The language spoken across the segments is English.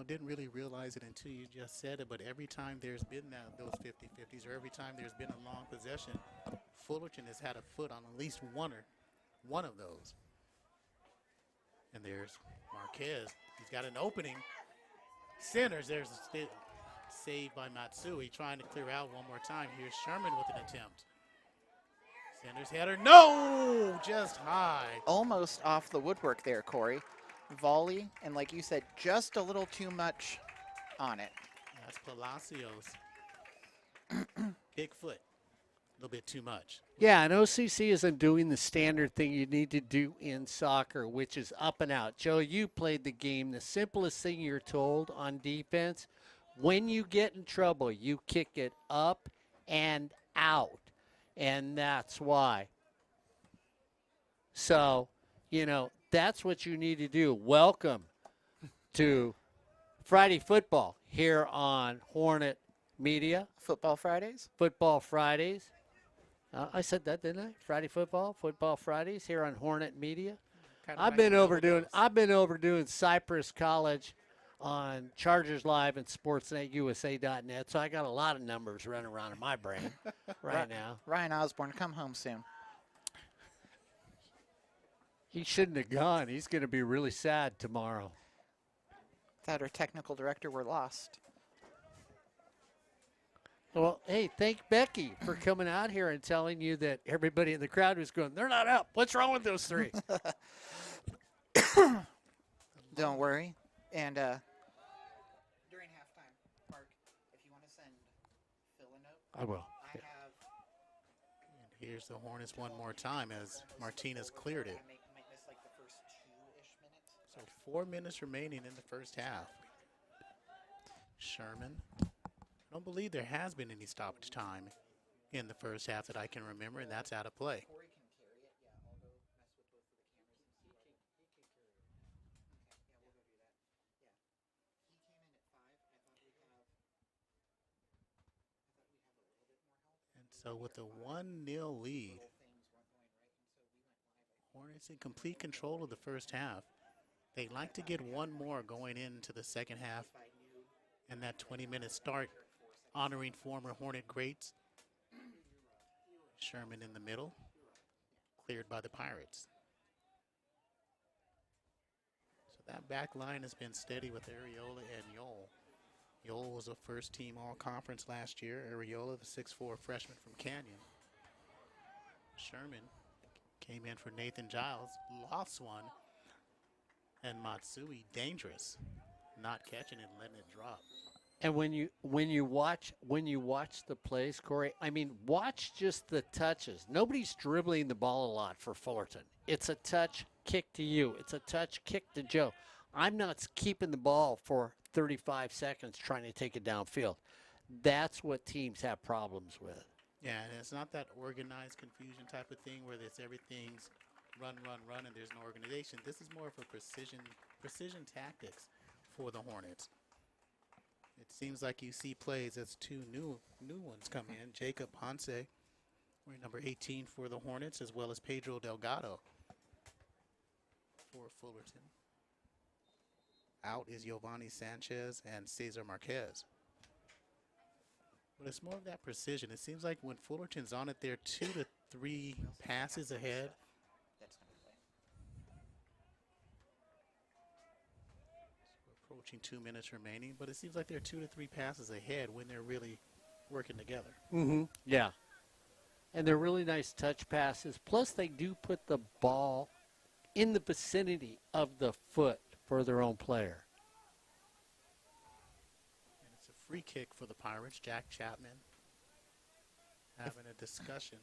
didn't really realize it until you just said it, but every time there's been those 50-50s, or every time there's been a long possession, Fullerton has had a foot on at least one of those. And there's Marquez. He's got an opening. Centers. There's a save by Matsui, trying to clear out one more time. Here's Sherman with an attempt. Centers header. No! Just high. Almost off the woodwork there, Corey. Volley, and like you said, just a little too much on it. That's Palacios. Big foot. A little bit too much. Yeah, and OCC isn't doing the standard thing you need to do in soccer, which is up and out. Joe, you played the game. The simplest thing you're told on defense, when you get in trouble, you kick it up and out. And that's why. So, that's what you need to do. Welcome to Friday Football here on Hornet Media. Futbol Fridays? Futbol Fridays. I said that, didn't I? Friday Football Fridays here on Hornet Media. I've been overdoing Cypress College on Chargers Live and SportsNetUSA.net, so I got a lot of numbers running around in my brain right now. Ryan Osborne, come home soon. He shouldn't have gone. He's going to be really sad tomorrow. That our technical director were lost. Well, hey, thank Becky for coming out here and telling you that everybody in the crowd was going, they're not up. What's wrong with those three? Don't worry. And during halftime, Mark, if you want to send Phil a note. I will. I Yeah. have. And here's the Hornets one more time as Martinez cleared it. Might miss like the first 2-ish minutes. So 4 minutes remaining in the first half. Sherman. I don't believe there has been any stoppage time in the first half that I can remember, and that's out of play. Corey can carry it. Yeah, I'll go mess with both of the cameras and see. Okay, yeah, we'll go do that. Yeah. He came in at 5. I thought we'd have a little bit more help. And so with a 1-0 lead, Things weren't going right, and so we went live. Hornets in complete control of the first half. They'd like to get one more going into the second half, and that 20-minute start honoring former Hornet greats. Sherman in the middle, cleared by the Pirates. So that back line has been steady with Areola and Yole. Yole was a first-team all-conference last year. Areola, the 6'4 freshman from Canyon. Sherman came in for Nathan Giles, lost one. And Matsui, dangerous, not catching it and letting it drop. And when you watch the plays, Corey, I mean, watch just the touches. Nobody's dribbling the ball a lot for Fullerton. It's a touch kick to you. It's a touch kick to Joe. I'm not keeping the ball for 35 seconds trying to take it downfield. That's what teams have problems with. Yeah, and it's not that organized confusion type of thing where it's everything's run, and there's no organization. This is more of a precision tactics for the Hornets. It seems like you see plays as two new ones come in. Jacob Ponce, wearing number 18 for the Hornets, as well as Pedro Delgado for Fullerton. Out is Giovanni Sanchez and Cesar Marquez. But it's more of that precision. It seems like when Fullerton's on it, they're 2 to 3 passes ahead. Approaching 2 minutes remaining, but it seems like they're 2 to 3 passes ahead when they're really working together. Mm-hmm. Yeah. And they're really nice touch passes. Plus, they do put the ball in the vicinity of the foot for their own player. And it's a free kick for the Pirates. Jack Chapman having a discussion.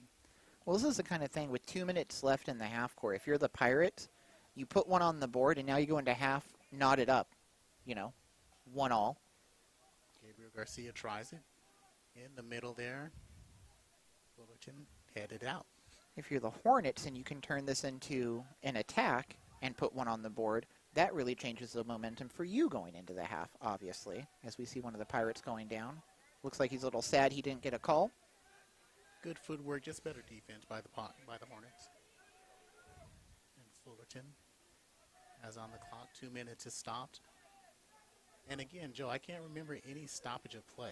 Well, this is the kind of thing with 2 minutes left in the half, Corey. If you're the Pirates, you put one on the board, and now you go into half knotted up. 1-all. Gabriel Garcia tries it in the middle there. Fullerton headed out. If you're the Hornets and you can turn this into an attack and put one on the board, that really changes the momentum for you going into the half, obviously, as we see one of the Pirates going down. Looks like he's a little sad he didn't get a call. Good footwork, just better defense by the Hornets. And Fullerton has on the clock. 2 minutes is stopped. And again, Joe, I can't remember any stoppage of play.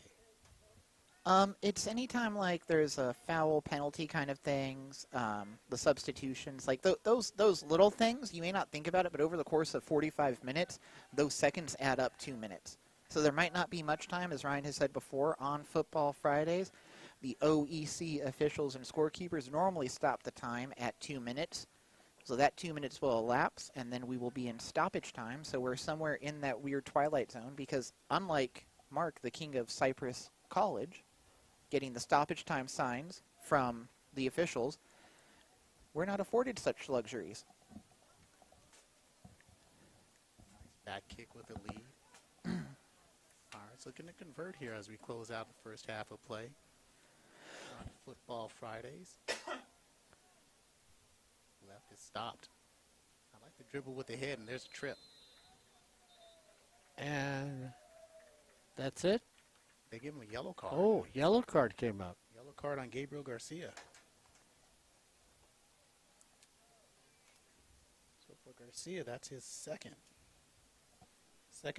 It's anytime like there's a foul penalty kind of things, the substitutions, like those little things, you may not think about it, but over the course of 45 minutes, those seconds add up 2 minutes. So there might not be much time, as Ryan has said before, on Futbol Fridays. The OEC officials and scorekeepers normally stop the time at 2 minutes. So that 2 minutes will elapse, and then we will be in stoppage time. So we're somewhere in that weird twilight zone because unlike Mark, the king of Cypress College, getting the stoppage time signs from the officials, we're not afforded such luxuries. Back kick with a lead. All right, so looking to convert here as we close out the first half of play on Futbol Fridays. Left is stopped. I like the dribble with the head, and there's a trip. And that's it? They give him a yellow card. Oh, yellow card came up. Yellow card on Gabriel Garcia. So for Garcia, that's his second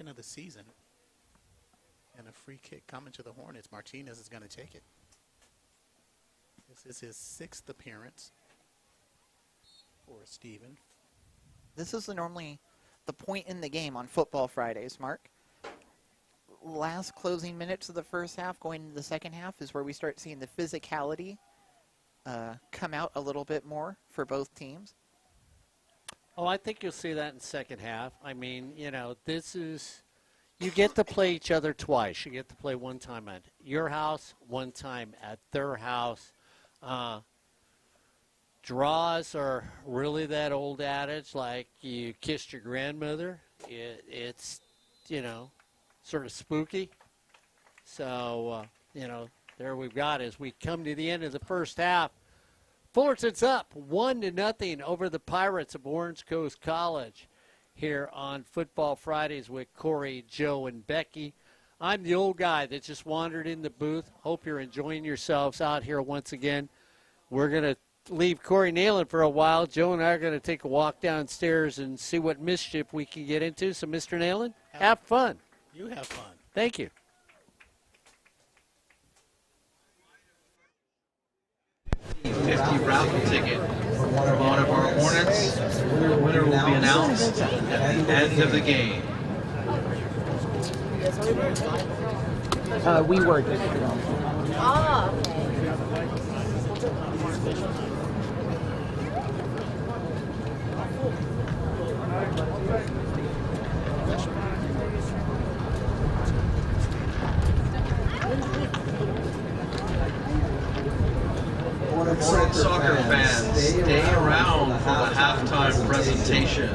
of the season. And a free kick coming to the Hornets. Martinez is going to take it. This is his 6th appearance for Steven. This is normally the point in the game on Futbol Fridays, Mark. Last closing minutes of the first half going into the second half is where we start seeing the physicality come out a little bit more for both teams. Oh, I think you'll see that in second half. I mean, you know, this is, you get to play each other twice. You get to play one time at your house, one time at their house. Draws are really that old adage, like you kissed your grandmother. It's, you know, sort of spooky. So, you know, there we've got as we come to the end of the first half. Fullerton's up 1-0 over the Pirates of Orange Coast College here on Futbol Fridays with Corey, Joe, and Becky. I'm the old guy that just wandered in the booth. Hope you're enjoying yourselves out here once again. We're going to leave Corey Nailing for a while. Joe and I are going to take a walk downstairs and see what mischief we can get into. So, Mr. Nailing, have fun. You have fun. Thank you. $50 raffle ticket for one of our Hornets. The winner will be announced at the end of the game. We were. Hornet soccer fans, stay around for the halftime presentation.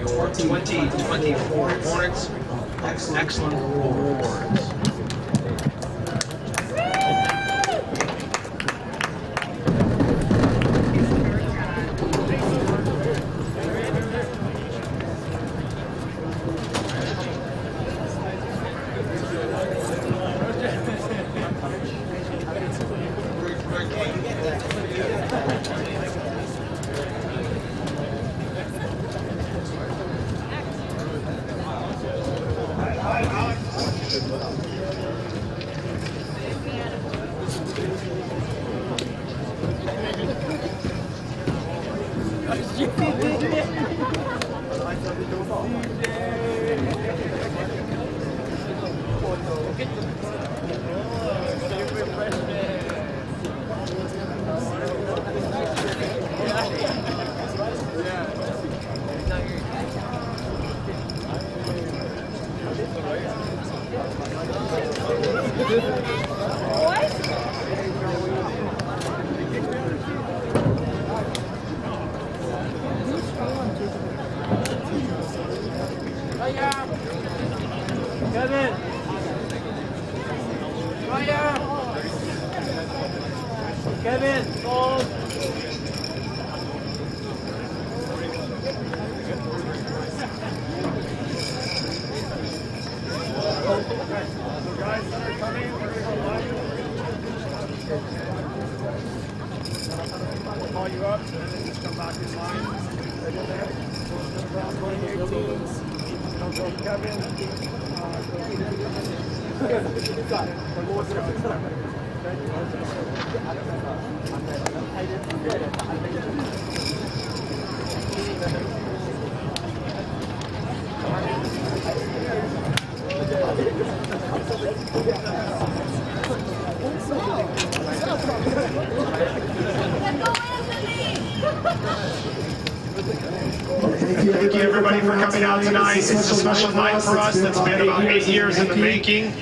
Your 2024 Hornets Excellent Awards. Call you up, and then just come back in line. Right in there. Around 28 teams. Kevin, Thank you everybody for coming out tonight. It's a special night for us that's been about 8 years in the making.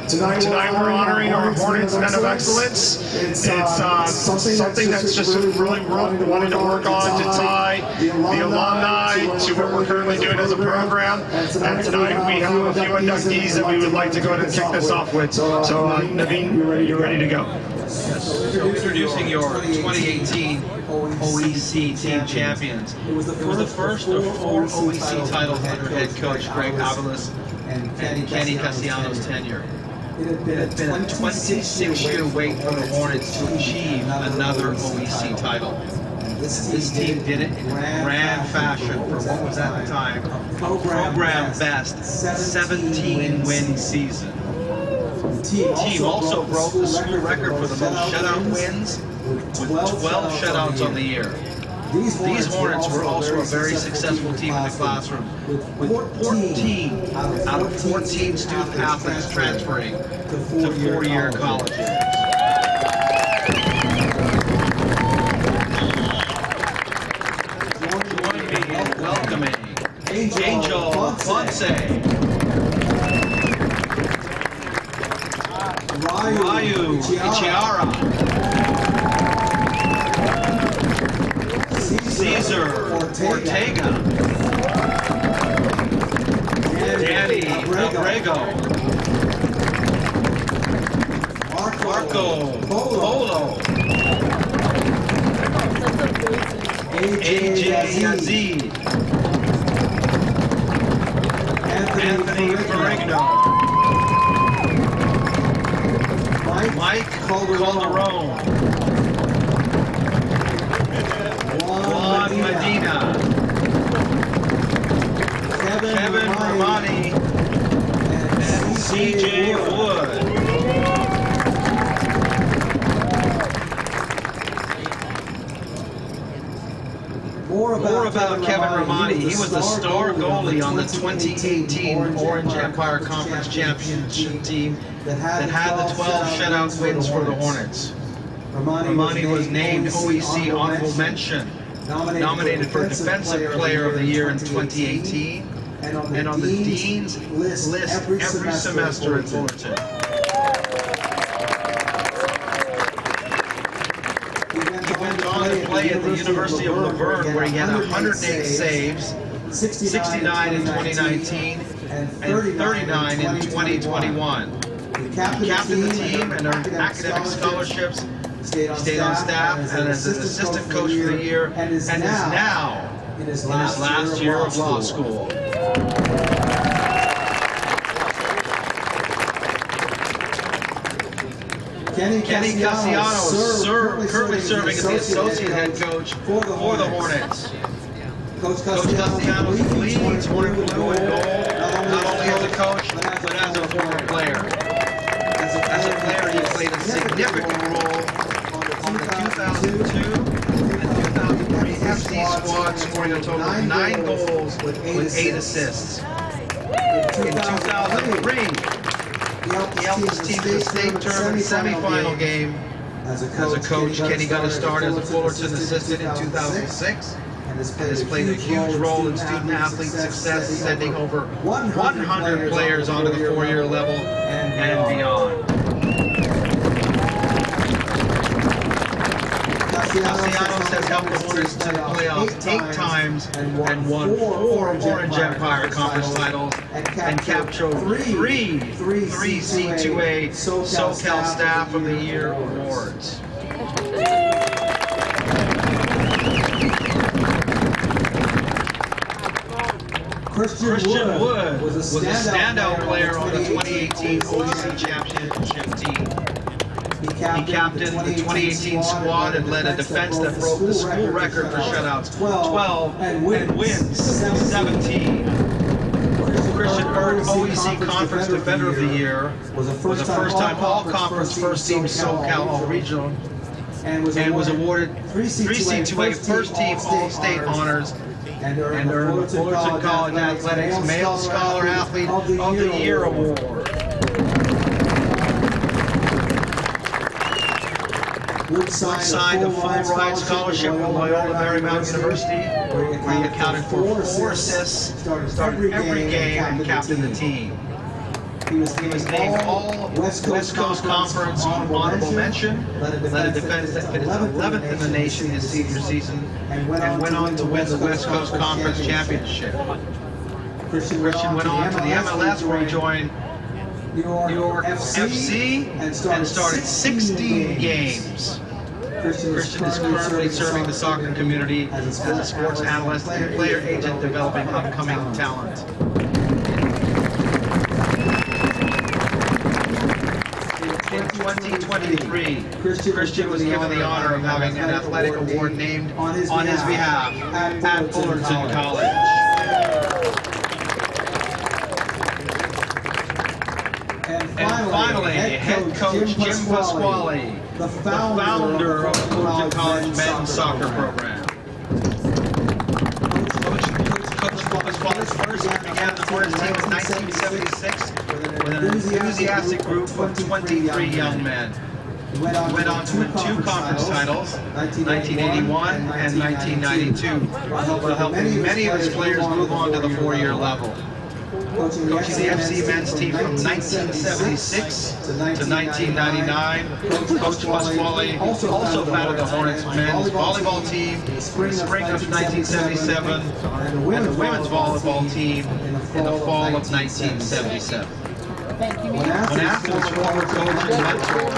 Tonight we're honoring our Hornets Men of Excellence. It's something that's just really wanting to work on to tie the alumni to what we're currently doing as a program. And tonight we have a few inductees that we would like to go ahead and kick this off with. So Naveen, you're ready to go. So introducing your 2018 OEC team champions. It was the first of 4 OEC titles under head coach Greg Avalos and Kenny Castellanos' tenure. It had been a 26-year wait for the Hornets to achieve another OEC title. This team did it in grand fashion for what was at the time a program best 17-win season. The team also broke the school record for the most shutout wins with 12 shutouts on the year. These Hornets were also a very successful team in the classroom, with 14 out of 14 student athletes transferring to 4-year colleges. Join me in welcoming Angel Ponce, Ryu Ichiara, Caesar Ortega, Danny Abrego, Marco Polo, AJ Yazid, Anthony Ferrigno, Mike Calderon, Juan Medina, Kevin Romani, and CJ Wood. More about Kevin Romani. He was the star goalie on the 2018 Orange Empire Conference Championship team that had the 12 shutout wins for the Hornets. Romani was named OEC Honorable Mention, nominated for Defensive Player of the Year in 2018, and on the Dean's list every semester at Fullerton. He went on to play at the University of Laverne, where he had 108 saves, 69 in 2019, and 39 in 2021. He captained the team and earned academic scholarships, stayed on staff and as an assistant coach for the year, and is now in his last year of law school. Kenny Castellanos is currently serving as the associate head coach for the Hornets. Coach Castellanos leads Hornet Blue and Gold, not only as a coach, but as a former player. As a player, he played a significant role on the 2002 and 2003 FC squad, scoring a total of 9 goals with 8 assists. In 2003, he helped his team to the state tournament semifinal game. As a coach, Kenny got his start as a Fullerton assistant in 2006 and has played a huge role in student-athlete success, sending over 100 players onto the 4-year level and beyond. Castellanos has helped the Hornets to the playoffs 8 times and won 4 Orange Empire Conference titles and captured 3 C2A SoCal Staff of the Year awards. Christian Wood was a standout player on the 2018 OEC Championship team. He captained the 2018 squad and led a defense that broke the school record for shutouts, 12, and wins 17. Christian earned OEC Conference Defender of the Year. Was the first time all-conference first-team SoCal All-Regional, and was awarded 3C2A first-team All-State honors, and earned the Fullerton College Athletics Male Scholar Athlete of the Year award. Wood signed a full-ride scholarship from Loyola Marymount University, where he accounted for 4 assists, started every game, and captained the team. He was named All West Coast Conference honorable mention, led a defense that finished 11th in the nation his senior season, and went on to win the West Coast Conference Championship. Christian went on to the MLS, where he joined New York FC and started 16 games. Christian is currently serving the soccer community as a sports analyst and player agent, developing upcoming talent. In 2023, Christian was given the honor of having an athletic award named on his behalf at Fullerton College. And finally, head coach Jim Pasquale, the founder of the Fullerton College men's soccer program. Coach Pasquale's first year began the Hornets team in 1976 with an enthusiastic group of 23 young men. He went on to win 2 conference titles, 1981 and 1992, while helping many of his players move on to the 4-year level. Coaching the FC men's team from 1976 to 1999, Coach Pasquale also founded the Hornets men's volleyball team in the spring of 1977 and the women's volleyball team in the fall of 1977. When asked his former coach and mentor,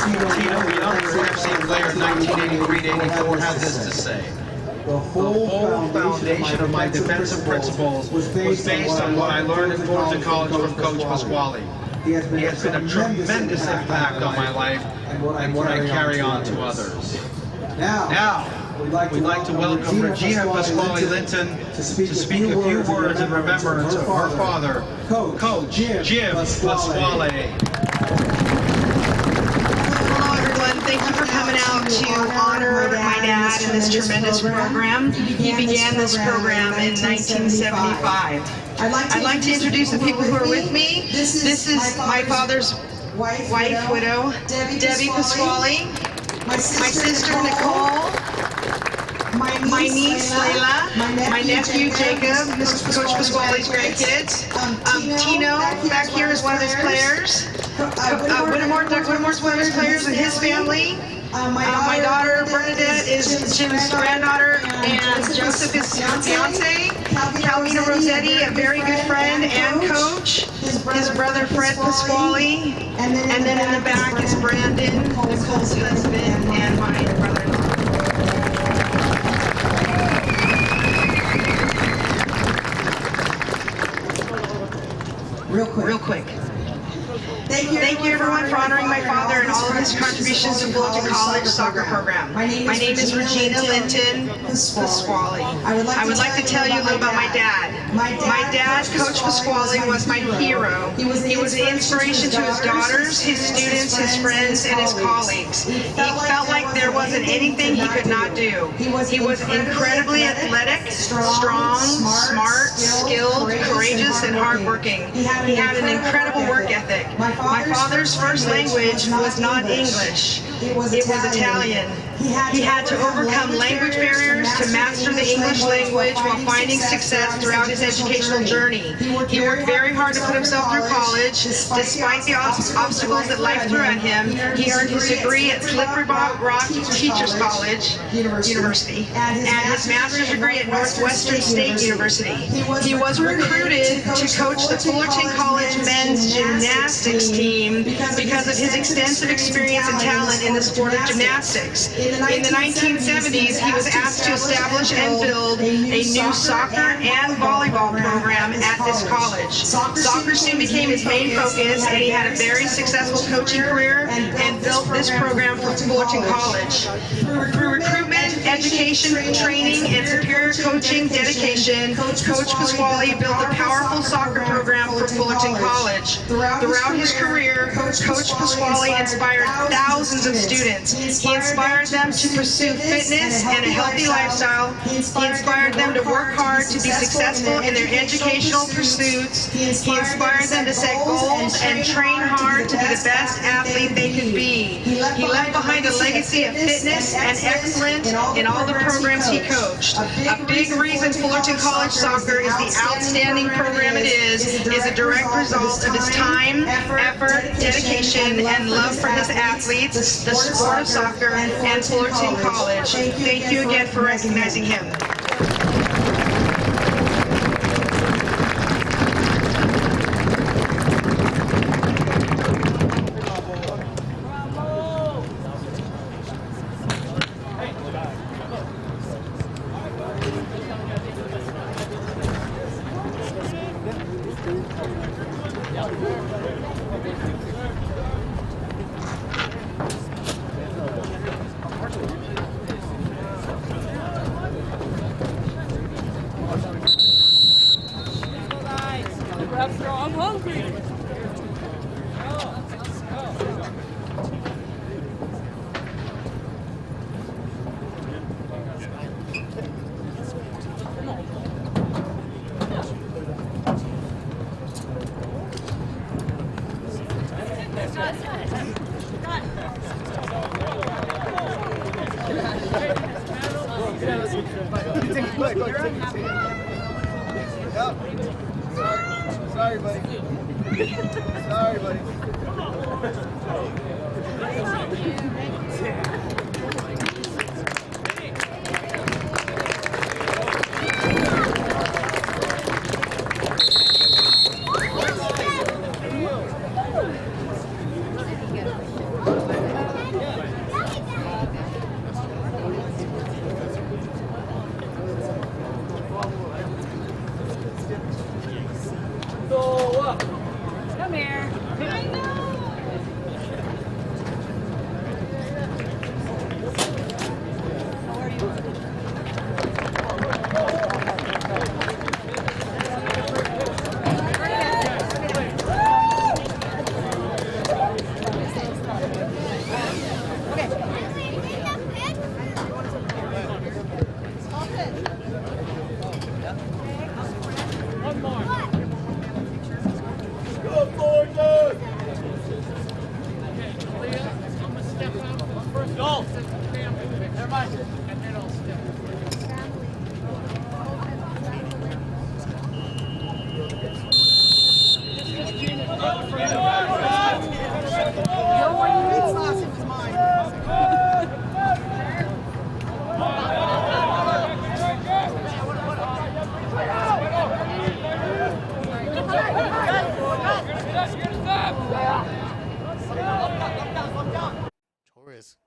Tino, the younger FC player 1983 to 84, had this to say. The whole foundation of my defensive principles was based on what I learned at Fullerton College from Coach Pasquale. He has been a tremendous impact on my life and what I carry on to others. Now, we'd like to welcome Regina Pasquale Linton to speak a few words in remembrance of her father, Coach Jim Pasquale. Thank you for coming out to honor my dad in this tremendous program. He began this program in 1975. I'd like to introduce the people who are with me. This is my father's wife, widow, Debbie Pasquale, my sister Nicole, my niece Layla, my nephew Jacob, Coach Pasquale's grandkids. Tino back here is one of his players. Doug Whittemore's one of his players and his family. My daughter Bernadette is Jim's granddaughter, and Joseph is his fiance. Calvina Rossetti, a very good friend and coach. His brother Fred Pasquale. And then in the back is Brandon, Nicole's husband, and my brother-in-law. Real quick. Thank you everyone for honoring my father and all of his contributions to Fullerton College soccer program. My name is Regina Linton Pasquale. I would like to tell you a little about my dad. My dad, Coach Pasquale, was my hero. He was an inspiration to his daughters, his students, his friends, and his colleagues. He felt like there wasn't anything he could not do. He was incredibly athletic, strong, smart, skilled, courageous, and hardworking. He had an incredible work ethic. My father's first language was not English. It was Italian. He had to overcome language barriers to master the English language while finding success throughout his educational journey. He worked very hard to put himself through college. Despite the obstacles that life threw at him, he earned his degree at Slippery Rock Teachers College University and his master's degree at Northwestern State University. He was recruited to coach the Fullerton College men's gymnastics team because of his extensive experience and talent in the sport of gymnastics. In the 1970s, he was asked to establish and build a new soccer and volleyball program at this college. Soccer soon became his main focus, and he had a very successful coaching career and built this program for Fullerton College. Through recruitment, education, training, and superior coaching dedication, Coach Pasquale built a powerful soccer program for Fullerton College. Throughout his career, Coach Pasquale inspired thousands of students. He inspired them to pursue fitness and a healthy lifestyle. He inspired them to work hard to be successful in their educational pursuits. He inspired them to set goals and train hard to be the best athlete they could be. He left behind a legacy of fitness and excellence in all the programs he coached. A big reason Fullerton College soccer is the outstanding program it is a direct result of his time, effort, dedication, and love for his athletes, the sport of soccer, and Fullerton College. Thank you again for recognizing him. I'm hungry. Sorry, buddy. Sorry, buddy. Come here. I know. Torres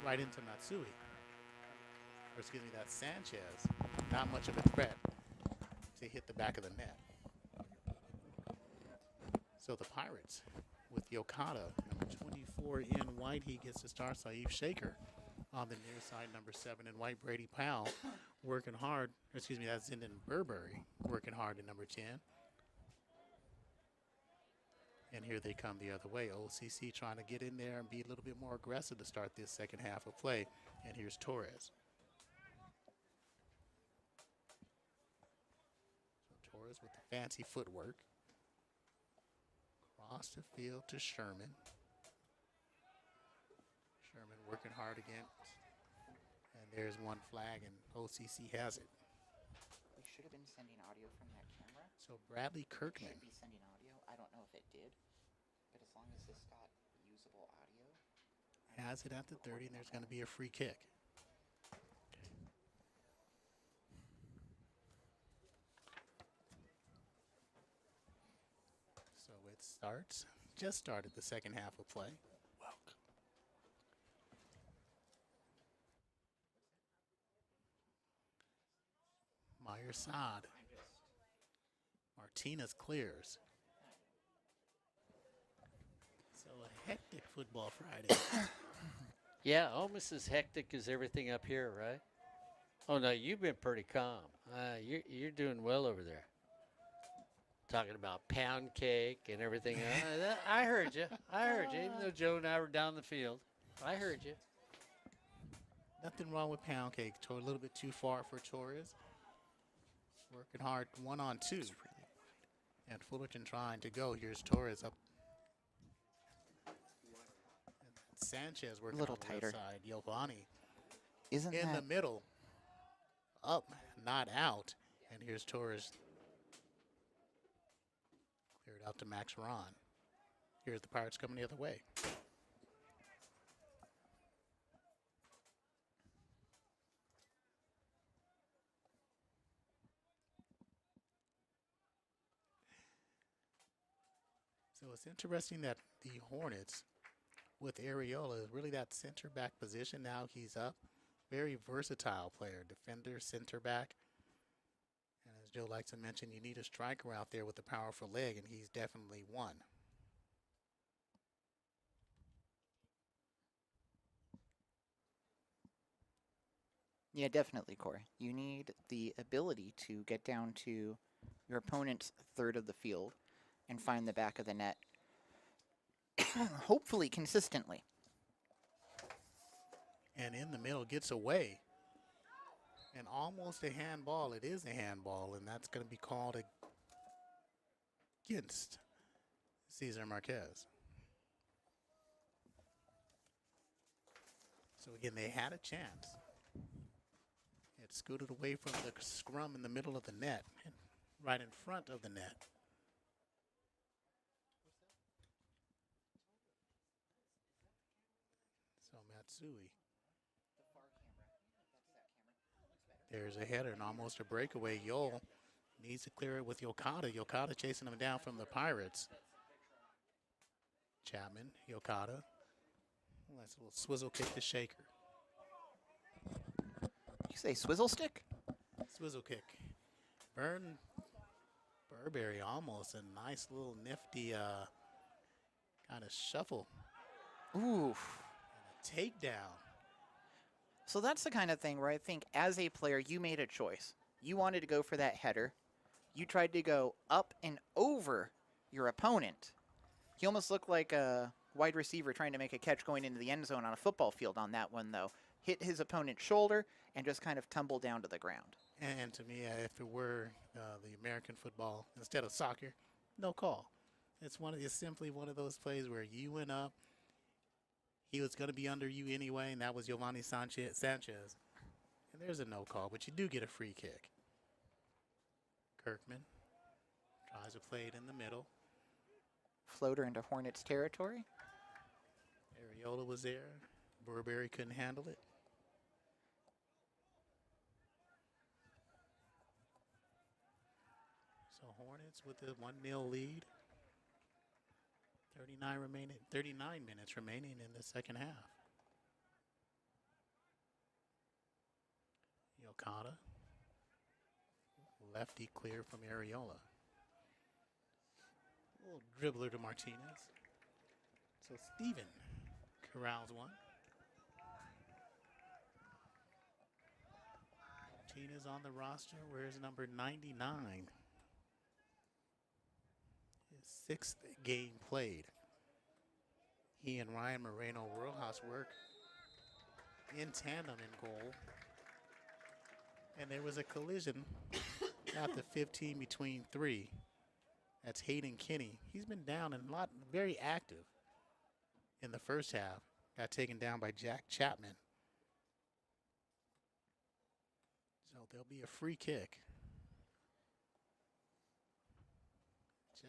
right into Matsui. Or excuse me, that's Sanchez. Not much of a threat to hit the back of the net. So the Pirates with Yokata, number 24 in white. He gets to start. Saif Shaker on the near side, number 7 in white. Brady Powell working hard. Excuse me, that's Zindon Burberry working hard at number 10. And here they come the other way. OCC trying to get in there and be a little bit more aggressive to start this second half of play. And here's Torres. So Torres with the fancy footwork. Across the field to Sherman. Sherman working hard again. And there's one flag, and OCC has it. We should have been sending audio from that camera. So Bradley Kirkman. Should be sending audio. I don't know if it did, but as long as this got usable audio. Has it at the 30, and there's going to be a free kick. So it starts, just started the second half of play. Welcome. Meyer Saad. Martinez clears. So a hectic Football Friday. Yeah, almost as hectic as everything up here, right? Oh no, you've been pretty calm. You're doing well over there. Talking about pound cake and everything. I heard you. I heard you. Even though Joe and I were down the field, I heard you. Nothing wrong with pound cake. A little bit too far for Torres. Working hard 1-on-2. And Fullerton trying to go. Here's Torres up. And Sanchez working A little on the tighter. left side. Giovanni Isn't in that the middle. Up, not out. And here's Torres. Cleared out to Max Ron. Here's the Pirates coming the other way. So it's interesting that the Hornets with Areola is really that center back position. Now he's up. Very versatile player, defender, center back. And as Joe likes to mention, you need a striker out there with a powerful leg, and he's definitely one. Yeah, definitely, Corey. You need the ability to get down to your opponent's third of the field and find the back of the net, hopefully consistently. And in the middle, gets away. And almost a handball. It is a handball, and that's going to be called against Cesar Marquez. So again, they had a chance. It scooted away from the scrum in the middle of the net, and right in front of the net. So Matsui. There's a header and almost a breakaway. Yol needs to clear it with Yokata. Yokata chasing him down from the Pirates. Chapman, Yokata. Nice little swizzle kick to Shaker. You say swizzle stick? Swizzle kick. Burberry almost a nice little nifty kind of shuffle. Ooh. And a takedown. So that's the kind of thing where I think as a player, you made a choice. You wanted to go for that header. You tried to go up and over your opponent. He almost looked like a wide receiver trying to make a catch going into the end zone on a football field on that one, though. Hit his opponent's shoulder and just kind of tumbled down to the ground. And to me, if it were the American football instead of soccer, no call. It's simply one of those plays where you went up. He was going to be under you anyway, and that was Giovanni Sanchez. And there's a no call, but you do get a free kick. Kirkman tries to play it in the middle. Floater into Hornets territory. Areola was there. Burberry couldn't handle it. So Hornets with the 1-0 lead. 39 minutes remaining in the second half. Yokata. Lefty clear from Areola. A little dribbler to Martinez. So Steven corrals one. Martinez on the roster. Where's number 99? His 6th game played. He and Ryan Moreno Rojas work in tandem in goal. And there was a collision at the 15 between three. That's Hayden Kinney. He's been down and very active in the first half. Got taken down by Jack Chapman. So there'll be a free kick.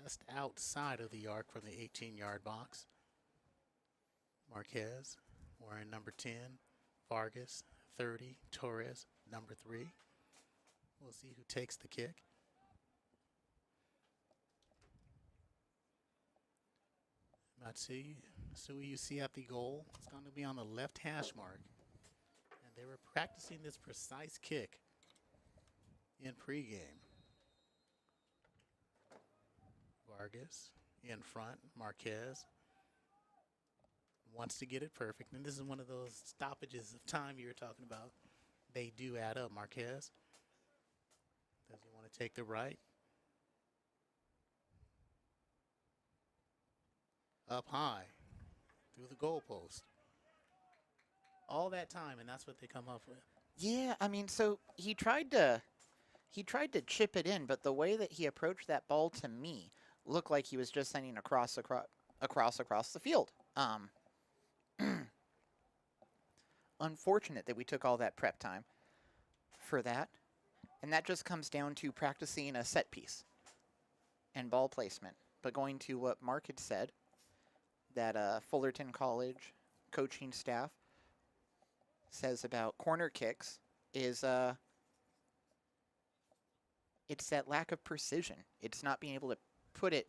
Just outside of the arc from the 18-yard box. Marquez wearing number 10. Vargas, 30. Torres, number 3. We'll see who takes the kick. Matsui, you see at the goal. It's going to be on the left hash mark. And they were practicing this precise kick in pregame. Vargas in front. Marquez wants to get it perfect. And this is one of those stoppages of time you were talking about. they do add up. Marquez, does he want to take the right? Up high, through the goalpost. All that time, and that's what they come up with. Yeah, I mean, so he tried to chip it in, but the way that he approached that ball to me looked like he was just sending across the field. Unfortunate that we took all that prep time for that, and that just comes down to practicing a set piece and ball placement. But going to what Mark had said, that Fullerton College coaching staff says about corner kicks is it's that lack of precision. It's not being able to put it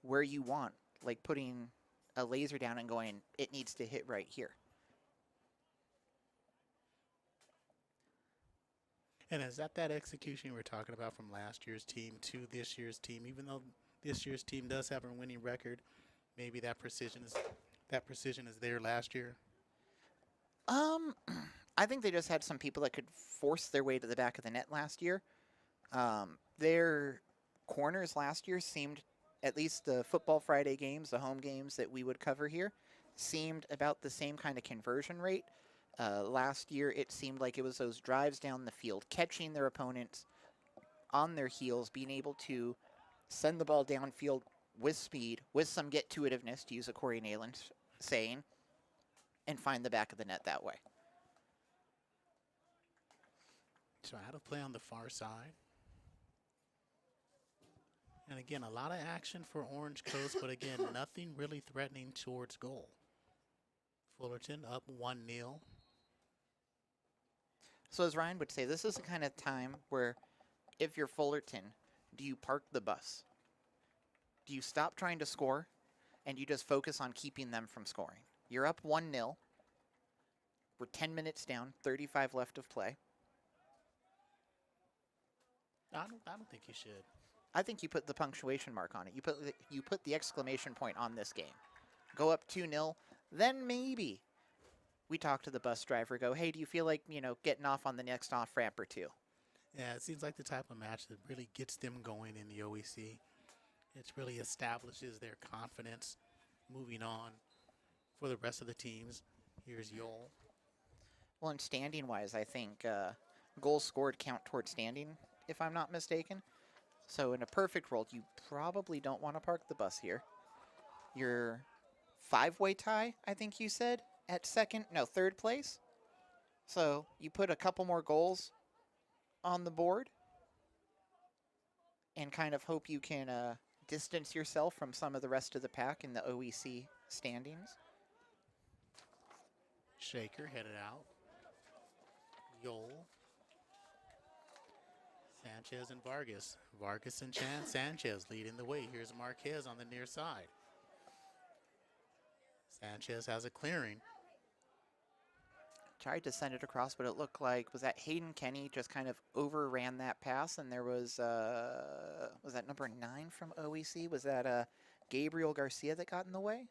where you want, like putting a laser down and going, it needs to hit right here. And is that execution we're talking about from last year's team to this year's team? Even though this year's team does have a winning record, maybe that precision is there last year. I think they just had some people that could force their way to the back of the net last year. Their corners last year seemed, at least the Futbol Friday games, the home games that we would cover here, seemed about the same kind of conversion rate. Last year, it seemed like it was those drives down the field, catching their opponents on their heels, being able to send the ball downfield with speed, with some get-to-itiveness, to use a Corey Nayland saying, and find the back of the net that way. So out of play on the far side. And again, a lot of action for Orange Coast, but again, nothing really threatening towards goal. Fullerton up 1-0. So as Ryan would say, this is the kind of time where if you're Fullerton, do you park the bus? Do you stop trying to score and you just focus on keeping them from scoring? You're up 1-0. We're 10 minutes down, 35 left of play. I don't think you should. I think you put the punctuation mark on it. You put the exclamation point on this game. Go up 2-0, then maybe we talk to the bus driver, go, hey, do you feel like, getting off on the next off-ramp or two? Yeah, it seems like the type of match that really gets them going in the OEC. It really establishes their confidence moving on for the rest of the teams. Here's Yole. Well, and standing-wise, I think goals scored count towards standing, if I'm not mistaken. So in a perfect world, you probably don't want to park the bus here. Your 5-way tie, I think you said, at third place. So you put a couple more goals on the board and kind of hope you can distance yourself from some of the rest of the pack in the OEC standings. Shaker headed out. Yole. Sanchez and Vargas. Vargas and Sanchez leading the way. Here's Marquez on the near side. Sanchez has a clearing. Tried to send it across, but it looked like, was that Hayden Kenny just kind of overran that pass? And there was that number 9 from OEC? Was that Gabriel Garcia that got in the way?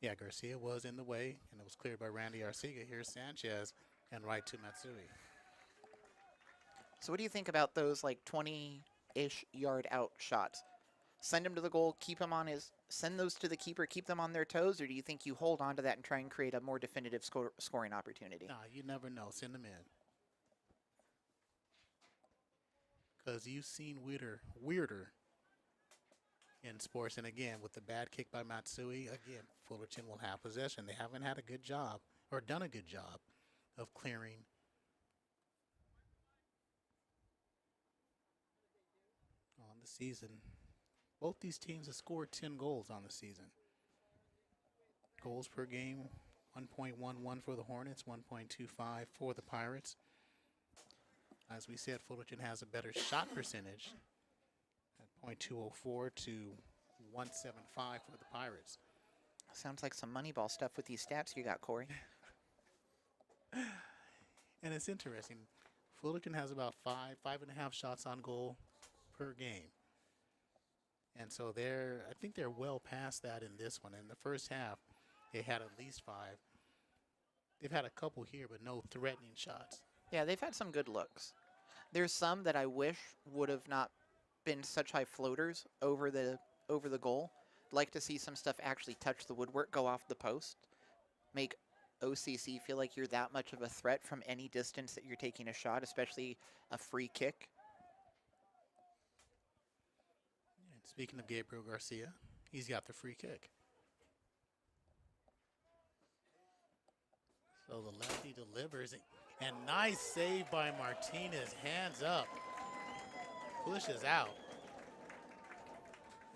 Yeah, Garcia was in the way, and it was cleared by Randy Arcega. Here's Sanchez and right to Matsui. So what do you think about those 20-ish yard out shots? Send him to the goal, send those to the keeper, keep them on their toes, or do you think you hold on to that and try and create a more definitive scoring opportunity? Nah, you never know. Send them in. Because you've seen weirder in sports. And again, with the bad kick by Matsui, again, Fullerton will have possession. They haven't had a good job or done a good job of clearing. On the season. Both these teams have scored 10 goals on the season. Goals per game, 1.11 for the Hornets, 1.25 for the Pirates. As we said, Fullerton has a better shot percentage at .204 to 1.75 for the Pirates. Sounds like some Moneyball stuff with these stats you got, Corey. And it's interesting. Fullerton has about 5.5 shots on goal per game. And so I think they're well past that in this one. In the first half, they had at least 5. They've had a couple here, but no threatening shots. Yeah, they've had some good looks. There's some that I wish would have not been such high floaters over the goal. Like to see some stuff actually touch the woodwork, go off the post, make OCC feel like you're that much of a threat from any distance that you're taking a shot, especially a free kick. And speaking of Gabriel Garcia, he's got the free kick. So the lefty delivers, and nice save by Martinez. Hands up, pushes out,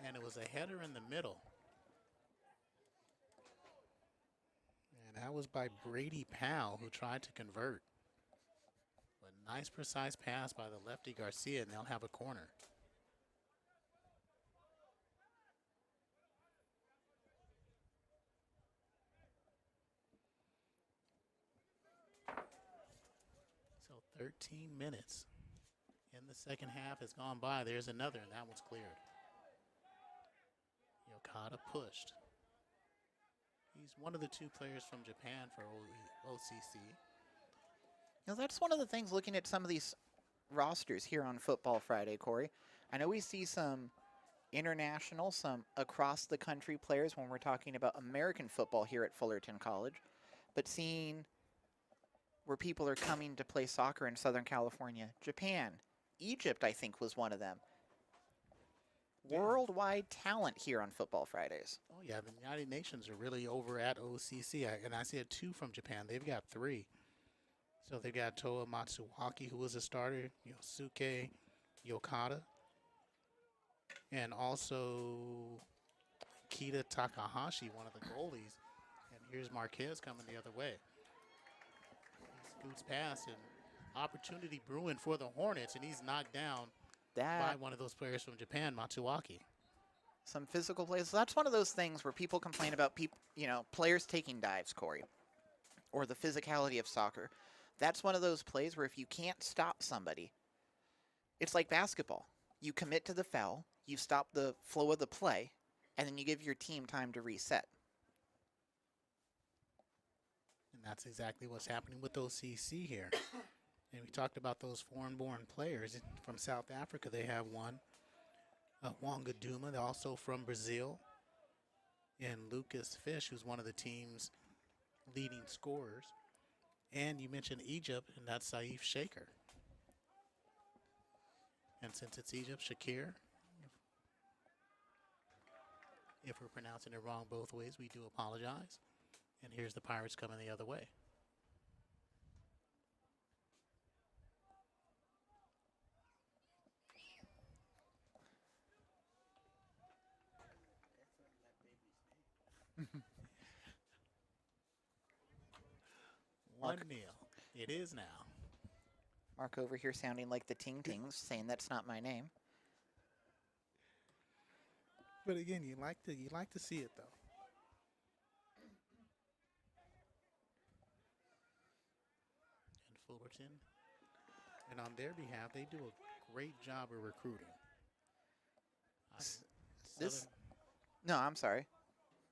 and it was a header in the middle. And that was by Brady Powell, who tried to convert. But nice precise pass by the lefty Garcia, and they'll have a corner. So 13 minutes in the second half has gone by. There's another, and that one's cleared. Yokata pushed. He's one of the two players from Japan for OCC. You know, that's one of the things looking at some of these rosters here on Futbol Friday, Corey. I know we see some international, some across the country players when we're talking about American football here at Fullerton College, but seeing where people are coming to play soccer in Southern California, Japan, Egypt, I think, was one of them. Yeah. Worldwide talent here on Futbol Fridays. Oh, yeah, the United Nations are really over at OCC, and I see two from Japan. They've got three. So they've got Toa Matsuwaki, who was a starter, Yosuke Yokata, and also Kita Takahashi, one of the goalies. And here's Marquez coming the other way. He scoots past, and opportunity brewing for the Hornets, and he's knocked down by one of those players from Japan, Matsuwaki. Some physical plays. That's one of those things where people complain about players taking dives, Corey, or the physicality of soccer. That's one of those plays where if you can't stop somebody, it's like basketball. You commit to the foul, you stop the flow of the play, and then you give your team time to reset. And that's exactly what's happening with OCC here. And we talked about those foreign-born players from South Africa. They have one, Wanga Duma, also from Brazil, and Lucas Fish, who's one of the team's leading scorers. And you mentioned Egypt, and that's Saif Shaker. And since it's Egypt, Shakir, if we're pronouncing it wrong both ways, we do apologize. And here's the Pirates coming the other way. One nil. It is now. Mark over here sounding like the Ting Tings, saying that's not my name. But again, you like to see it though. And Fullerton, and on their behalf, they do a great job of recruiting. No, I'm sorry.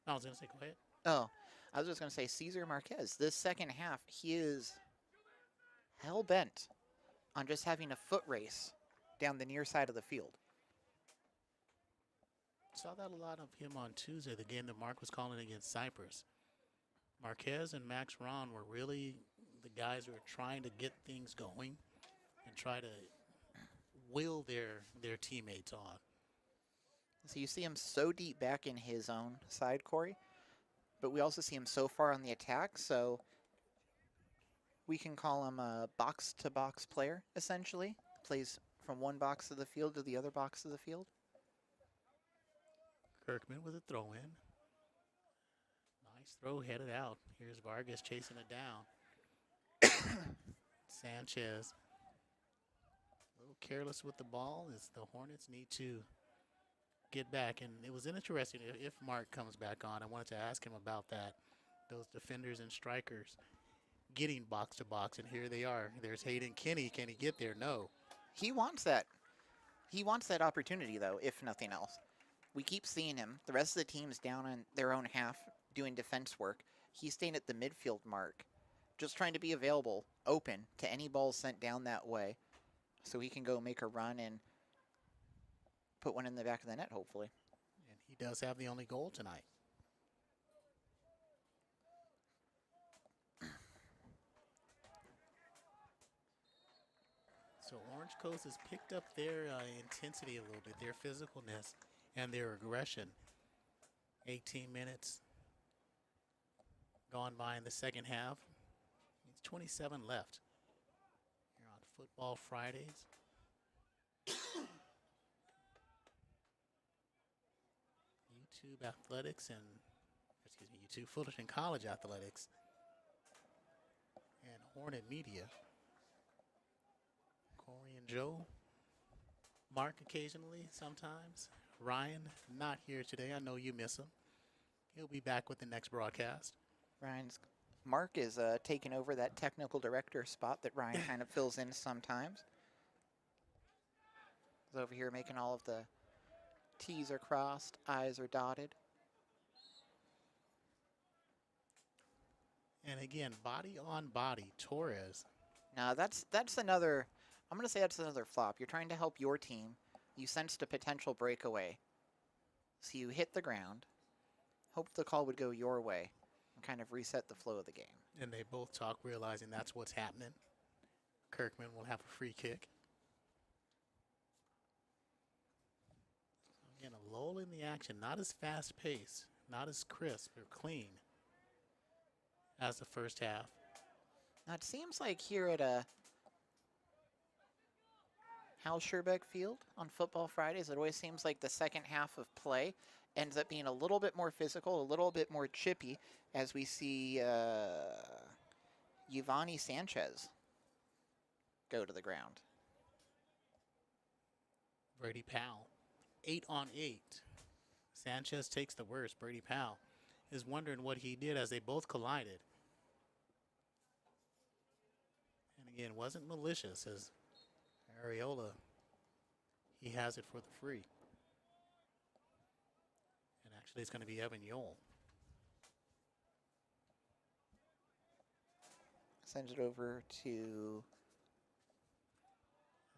I was going to say, go ahead. Oh, I was just going to say Cesar Marquez. This second half, he is hell-bent on just having a foot race down the near side of the field. Saw that a lot of him on Tuesday, the game that Mark was calling against Cyprus. Marquez and Max Ron were really the guys who were trying to get things going and try to will their teammates on. So you see him so deep back in his own side, Corey, but we also see him so far on the attack, so we can call him a box-to-box player, essentially. Plays from one box of the field to the other box of the field. Kirkman with a throw-in. Nice throw headed out. Here's Vargas chasing it down. Sanchez a little careless with the ball as the Hornets need to get back. And it was interesting, if Mark comes back on, I wanted to ask him about that. Those defenders and strikers getting box to box, and here they are. There's Hayden Kinney. Can he get there? No. He wants that. He wants that opportunity, though, if nothing else. We keep seeing him. The rest of the team's down in their own half doing defense work. He's staying at the midfield mark, just trying to be available, open to any balls sent down that way, so he can go make a run and put one in the back of the net, hopefully. And he does have the only goal tonight. So Orange Coast has picked up their intensity a little bit, their physicalness and their aggression. 18 minutes gone by in the second half. It's 27 left here on Futbol Fridays. YouTube Athletics and, excuse me, YouTube Fullerton College Athletics and Hornet Media. Corey and Joe, Mark occasionally, sometimes. Ryan, not here today. I know you miss him. He'll be back with the next broadcast. Mark is taking over that technical director spot that Ryan kind of fills in sometimes. He's over here making all of the T's are crossed, I's are dotted. And again, body on body, Torres. Now that's another, I'm going to say that's another flop. You're trying to help your team. You sensed a potential breakaway. So you hit the ground, hope the call would go your way, and kind of reset the flow of the game. And they both talk, realizing that's what's happening. Kirkman will have a free kick. Again, a lull in the action, not as fast paced, not as crisp or clean as the first half. Now it seems like here at Hal Scherbeck Field on Futbol Fridays, it always seems like the second half of play ends up being a little bit more physical, a little bit more chippy, as we see Giovanni Sanchez go to the ground. Brady Powell, 8 on 8. Sanchez takes the worst. Brady Powell is wondering what he did as they both collided. And again, wasn't malicious, as Areola, he has it for the free. And actually it's going to be Evan Yole. Sends it over to...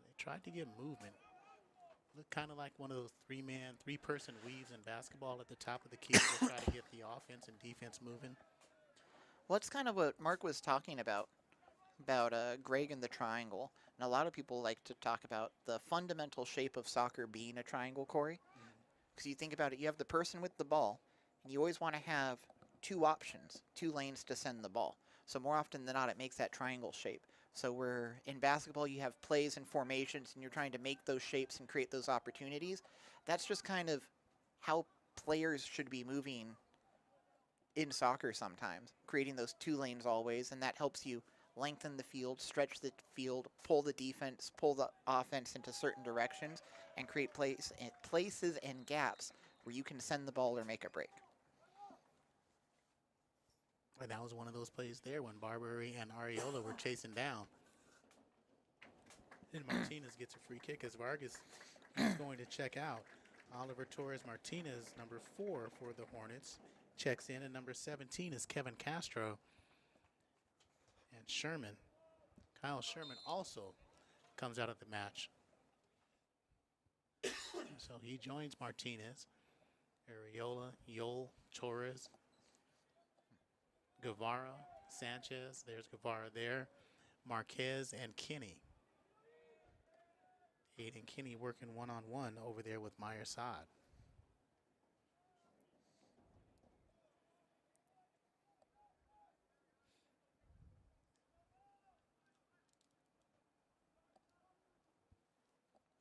They tried to get movement. Looked kind of like one of those three-person weaves in basketball at the top of the key to try to get the offense and defense moving. Well, that's kind of what Mark was talking about Greg and the triangle. And a lot of people like to talk about the fundamental shape of soccer being a triangle, Corey. Because you think about it, you have the person with the ball, and you always want to have two options, two lanes to send the ball. So more often than not, it makes that triangle shape. So in basketball, you have plays and formations, and you're trying to make those shapes and create those opportunities. That's just kind of how players should be moving in soccer sometimes, creating those two lanes always, and that helps you lengthen the field, stretch the field, pull the defense, pull the offense into certain directions, and create places and gaps where you can send the ball or make a break. And that was one of those plays there when Barbary and Areola were chasing down. And Martinez gets a free kick as Vargas is going to check out. Oliver Torres Martinez, number 4 for the Hornets, checks in, and number 17 is Kevin Castro. And Sherman, Kyle Sherman, also comes out of the match. So he joins Martinez, Areola, Yole, Torres, Guevara, Sanchez, there's Guevara there, Marquez, and Kinney. Aiden Kinney working one-on-one over there with Meyer Saad.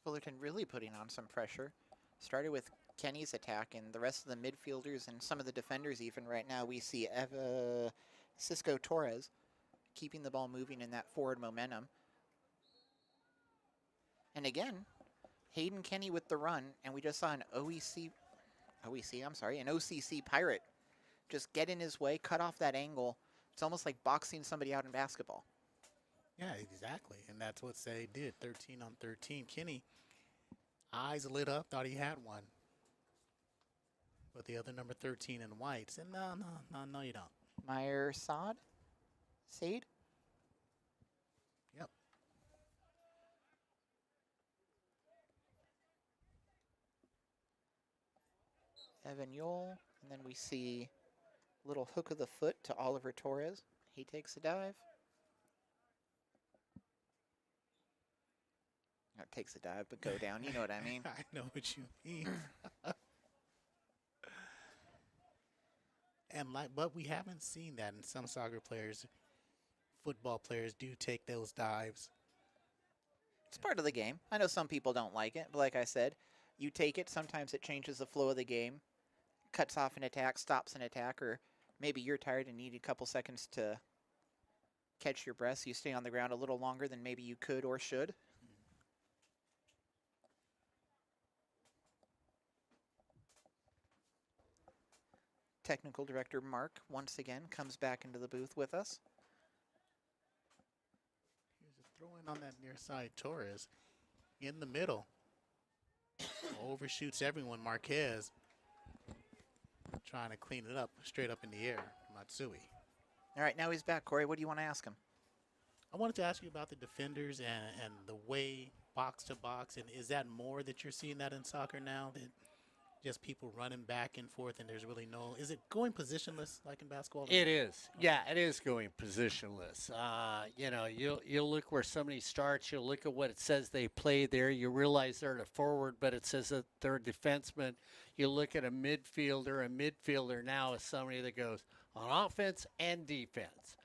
Fullerton really putting on some pressure. Started with Kenny's attack, and the rest of the midfielders and some of the defenders even right now, we see Cisco Torres keeping the ball moving in that forward momentum. And again, Hayden Kenny with the run, and we just saw an OCC Pirate just get in his way, cut off that angle. It's almost like boxing somebody out in basketball. Yeah, exactly. And that's what they did. 13 on 13. Kenny, eyes lit up, thought he had one. But the other number 13 in white said, no, you don't. Meyer Saad? Sade? Yep. Evan Yole. And then we see little hook of the foot to Oliver Torres. He takes a dive. Not takes a dive, but go down. You know what I mean. I know what you mean. But we haven't seen that in some soccer players. Football players do take those dives. It's part of the game. I know some people don't like it, but like I said, you take it. Sometimes it changes the flow of the game, cuts off an attack, stops an attack, or maybe you're tired and need a couple seconds to catch your breath, so you stay on the ground a little longer than maybe you could or should. Technical Director Mark, once again, comes back into the booth with us. Here's a throw in on that near side. Torres in the middle. Overshoots everyone. Marquez trying to clean it up straight up in the air. Matsui. All right, now he's back. Corey, what do you want to ask him? I wanted to ask you about the defenders and the way box to box. And is that more that you're seeing that in soccer now? That just people running back and forth, and there's really no. Is it going positionless like in basketball? It is. Yeah, it is going positionless. You know, you'll look where somebody starts. You'll look at what it says they play there. You realize they're a forward, but it says that they're a defenseman. You look at a midfielder. A midfielder now is somebody that goes on offense and defense.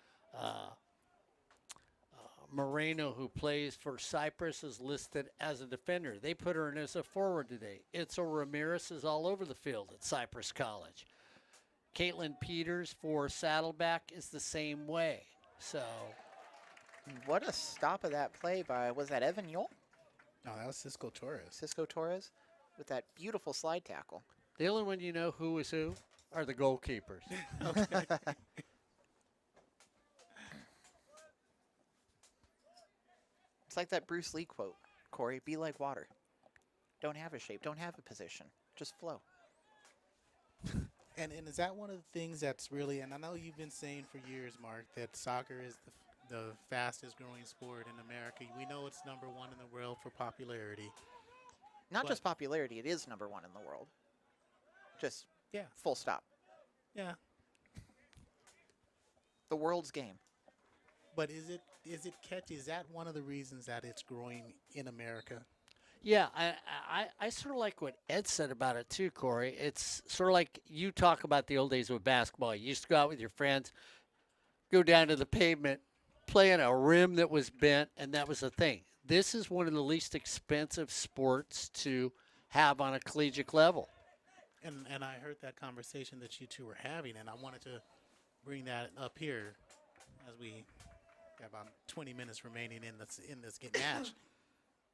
Moreno, who plays for Cyprus, is listed as a defender. They put her in as a forward today. Itzel Ramirez is all over the field at Cyprus College. Caitlin Peters for Saddleback is the same way. So, what a stop of that play by, was that Evan Yole? No, that was Cisco Torres. Cisco Torres with that beautiful slide tackle. The only one you know who is who are the goalkeepers. Okay. It's like that Bruce Lee quote, Corey, be like water. Don't have a shape, don't have a position, just flow. And is that one of the things that's really, and I know you've been saying for years, Mark, that soccer is the fastest growing sport in America. We know it's #1 in the world for popularity. Not just popularity, it is #1 in the world. Just Yeah. full stop. Yeah. The world's game. But is it catchy? Is that one of the reasons that it's growing in America? Yeah, I sort of like what Ed said about it too, Corey. It's sort of like you talk about the old days with basketball. You used to go out with your friends, go down to the pavement, play on a rim that was bent, and that was the thing. This is one of the least expensive sports to have on a collegiate level. And I heard that conversation that you two were having, and I wanted to bring that up here as we have about 20 minutes remaining in this match.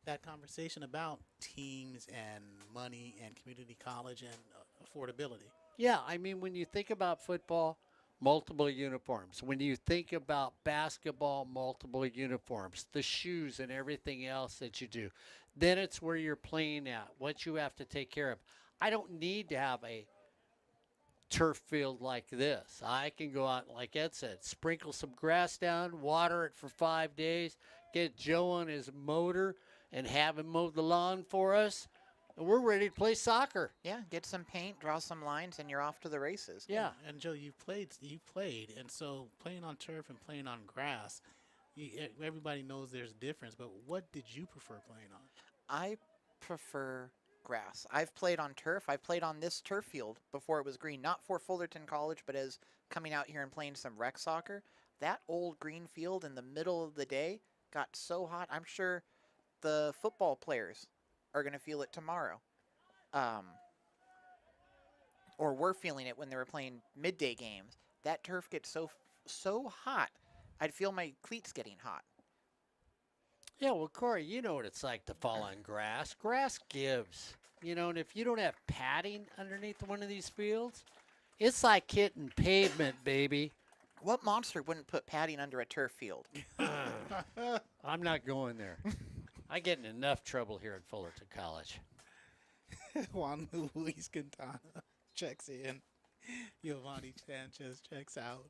That conversation about teams and money and community college and affordability. Yeah, I mean, when you think about football, multiple uniforms. When you think about basketball, multiple uniforms, the shoes and everything else that you do. Then it's where you're playing at, what you have to take care of. I don't need to have a turf field like this. I can go out, like Ed said, sprinkle some grass down, water it for 5 days, get Joe on his motor, and have him mow the lawn for us, and we're ready to play soccer. Yeah, get some paint, draw some lines, and you're off to the races. Yeah. And Joe, you played, and so playing on turf and playing on grass, everybody knows there's a difference, but what did you prefer playing on? I prefer grass. I've played on turf. I've played on this turf field before it was green, not for Fullerton College, but as coming out here and playing some rec soccer. That old green field in the middle of the day got so hot. I'm sure the football players are going to feel it tomorrow. Or were feeling it when they were playing midday games. That turf gets so hot, I'd feel my cleats getting hot. Yeah, well, Corey, you know what it's like to fall on grass. Grass gives, and if you don't have padding underneath one of these fields, it's like hitting pavement, baby. What monster wouldn't put padding under a turf field? I'm not going there. I get in enough trouble here at Fullerton College. Juan Luis Quintana checks in. Giovanni Sanchez checks out.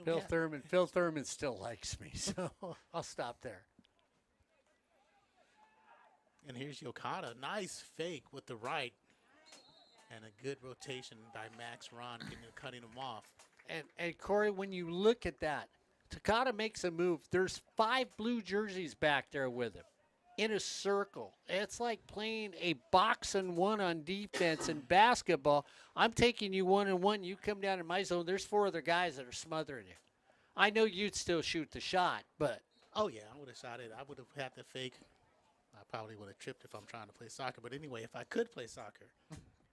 Phil Thurman still likes me, so I'll stop there. And here's Yokata. Nice fake with the right. And a good rotation by Max Ron cutting him off. And Corey, when you look at that, Takata makes a move. There's 5 blue jerseys back there with him in a circle. It's like playing a boxing one on defense in basketball. I'm taking you 1-on-1. You come down in my zone. There's 4 other guys that are smothering you. I know you'd still shoot the shot, but. Oh, yeah, I would have shot it. I would have had the fake. I probably would have tripped if I'm trying to play soccer. But anyway, if I could play soccer,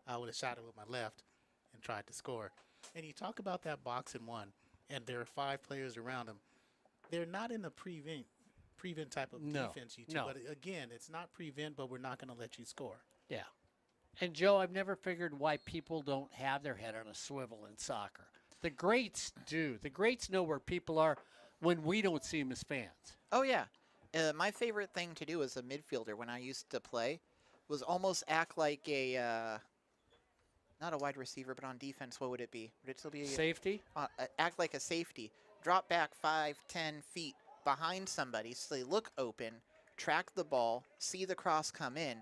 I would have shot it with my left and tried to score. And you talk about that boxing one, and there are 5 players around him. They're not in the prevent type of defense, you two. No. But again, it's not prevent, but we're not going to let you score. Yeah. And, Joe, I've never figured why people don't have their head on a swivel in soccer. The greats do. The greats know where people are when we don't see them as fans. Oh, yeah. My favorite thing to do as a midfielder when I used to play was almost act like a not a wide receiver, but on defense, what would it be? Would it still be safety? Act like a safety. Drop back 5, 10 feet behind somebody so they look open, track the ball, see the cross come in,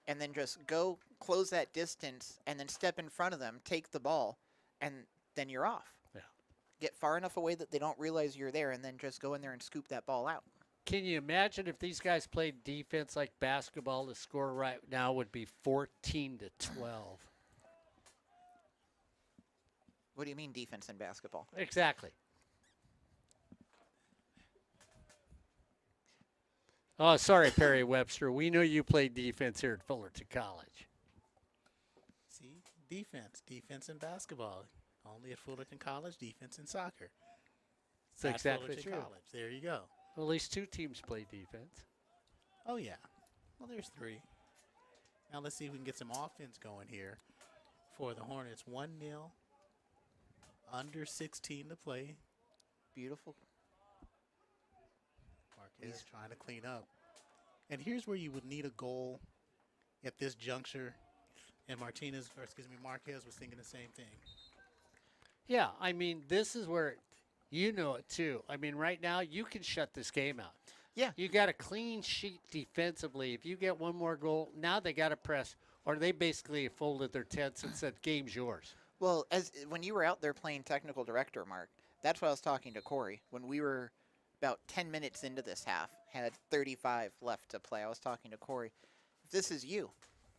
and then just go close that distance and then step in front of them, take the ball, and then you're off. Yeah. Get far enough away that they don't realize you're there, and then just go in there and scoop that ball out. Can you imagine if these guys played defense like basketball? The score right now would be 14-12. What do you mean defense in basketball? Exactly. Oh, sorry, Perry Webster. We know you played defense here at Fullerton College. See, defense in basketball. Only at Fullerton College, defense in soccer. That's At exactly Fullerton true. College. There you go. Well, at least 2 teams play defense. Oh, yeah. Well, there's 3. Now let's see if we can get some offense going here for the Hornets. 1-0. Under 16 to play. Beautiful. Marquez trying to clean up. And here's where you would need a goal at this juncture. And Marquez was thinking the same thing. Yeah, I mean, this is where you know it too. I mean, right now you can shut this game out. Yeah. You got a clean sheet defensively. If you get one more goal, now they got to press, or they basically folded their tents and said, game's yours. Well, when you were out there playing technical director, Mark, that's what I was talking to Corey. When we were about 10 minutes into this half, had 35 left to play, I was talking to Corey. If this is you,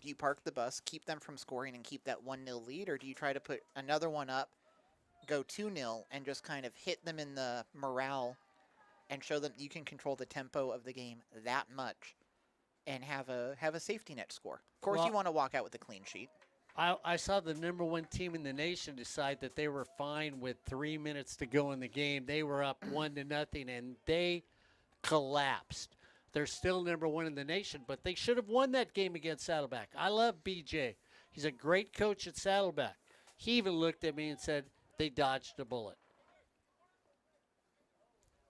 do you park the bus, keep them from scoring, and keep that 1-0 lead, or do you try to put another one up, go 2-0, and just kind of hit them in the morale and show them you can control the tempo of the game that much and have a safety net score? Of course, Well, you want to walk out with a clean sheet. I saw the #1 team in the nation decide that they were fine with 3 minutes to go in the game. They were up 1-0, and they collapsed. They're still #1 in the nation, but they should have won that game against Saddleback. I love BJ. He's a great coach at Saddleback. He even looked at me and said, they dodged a bullet.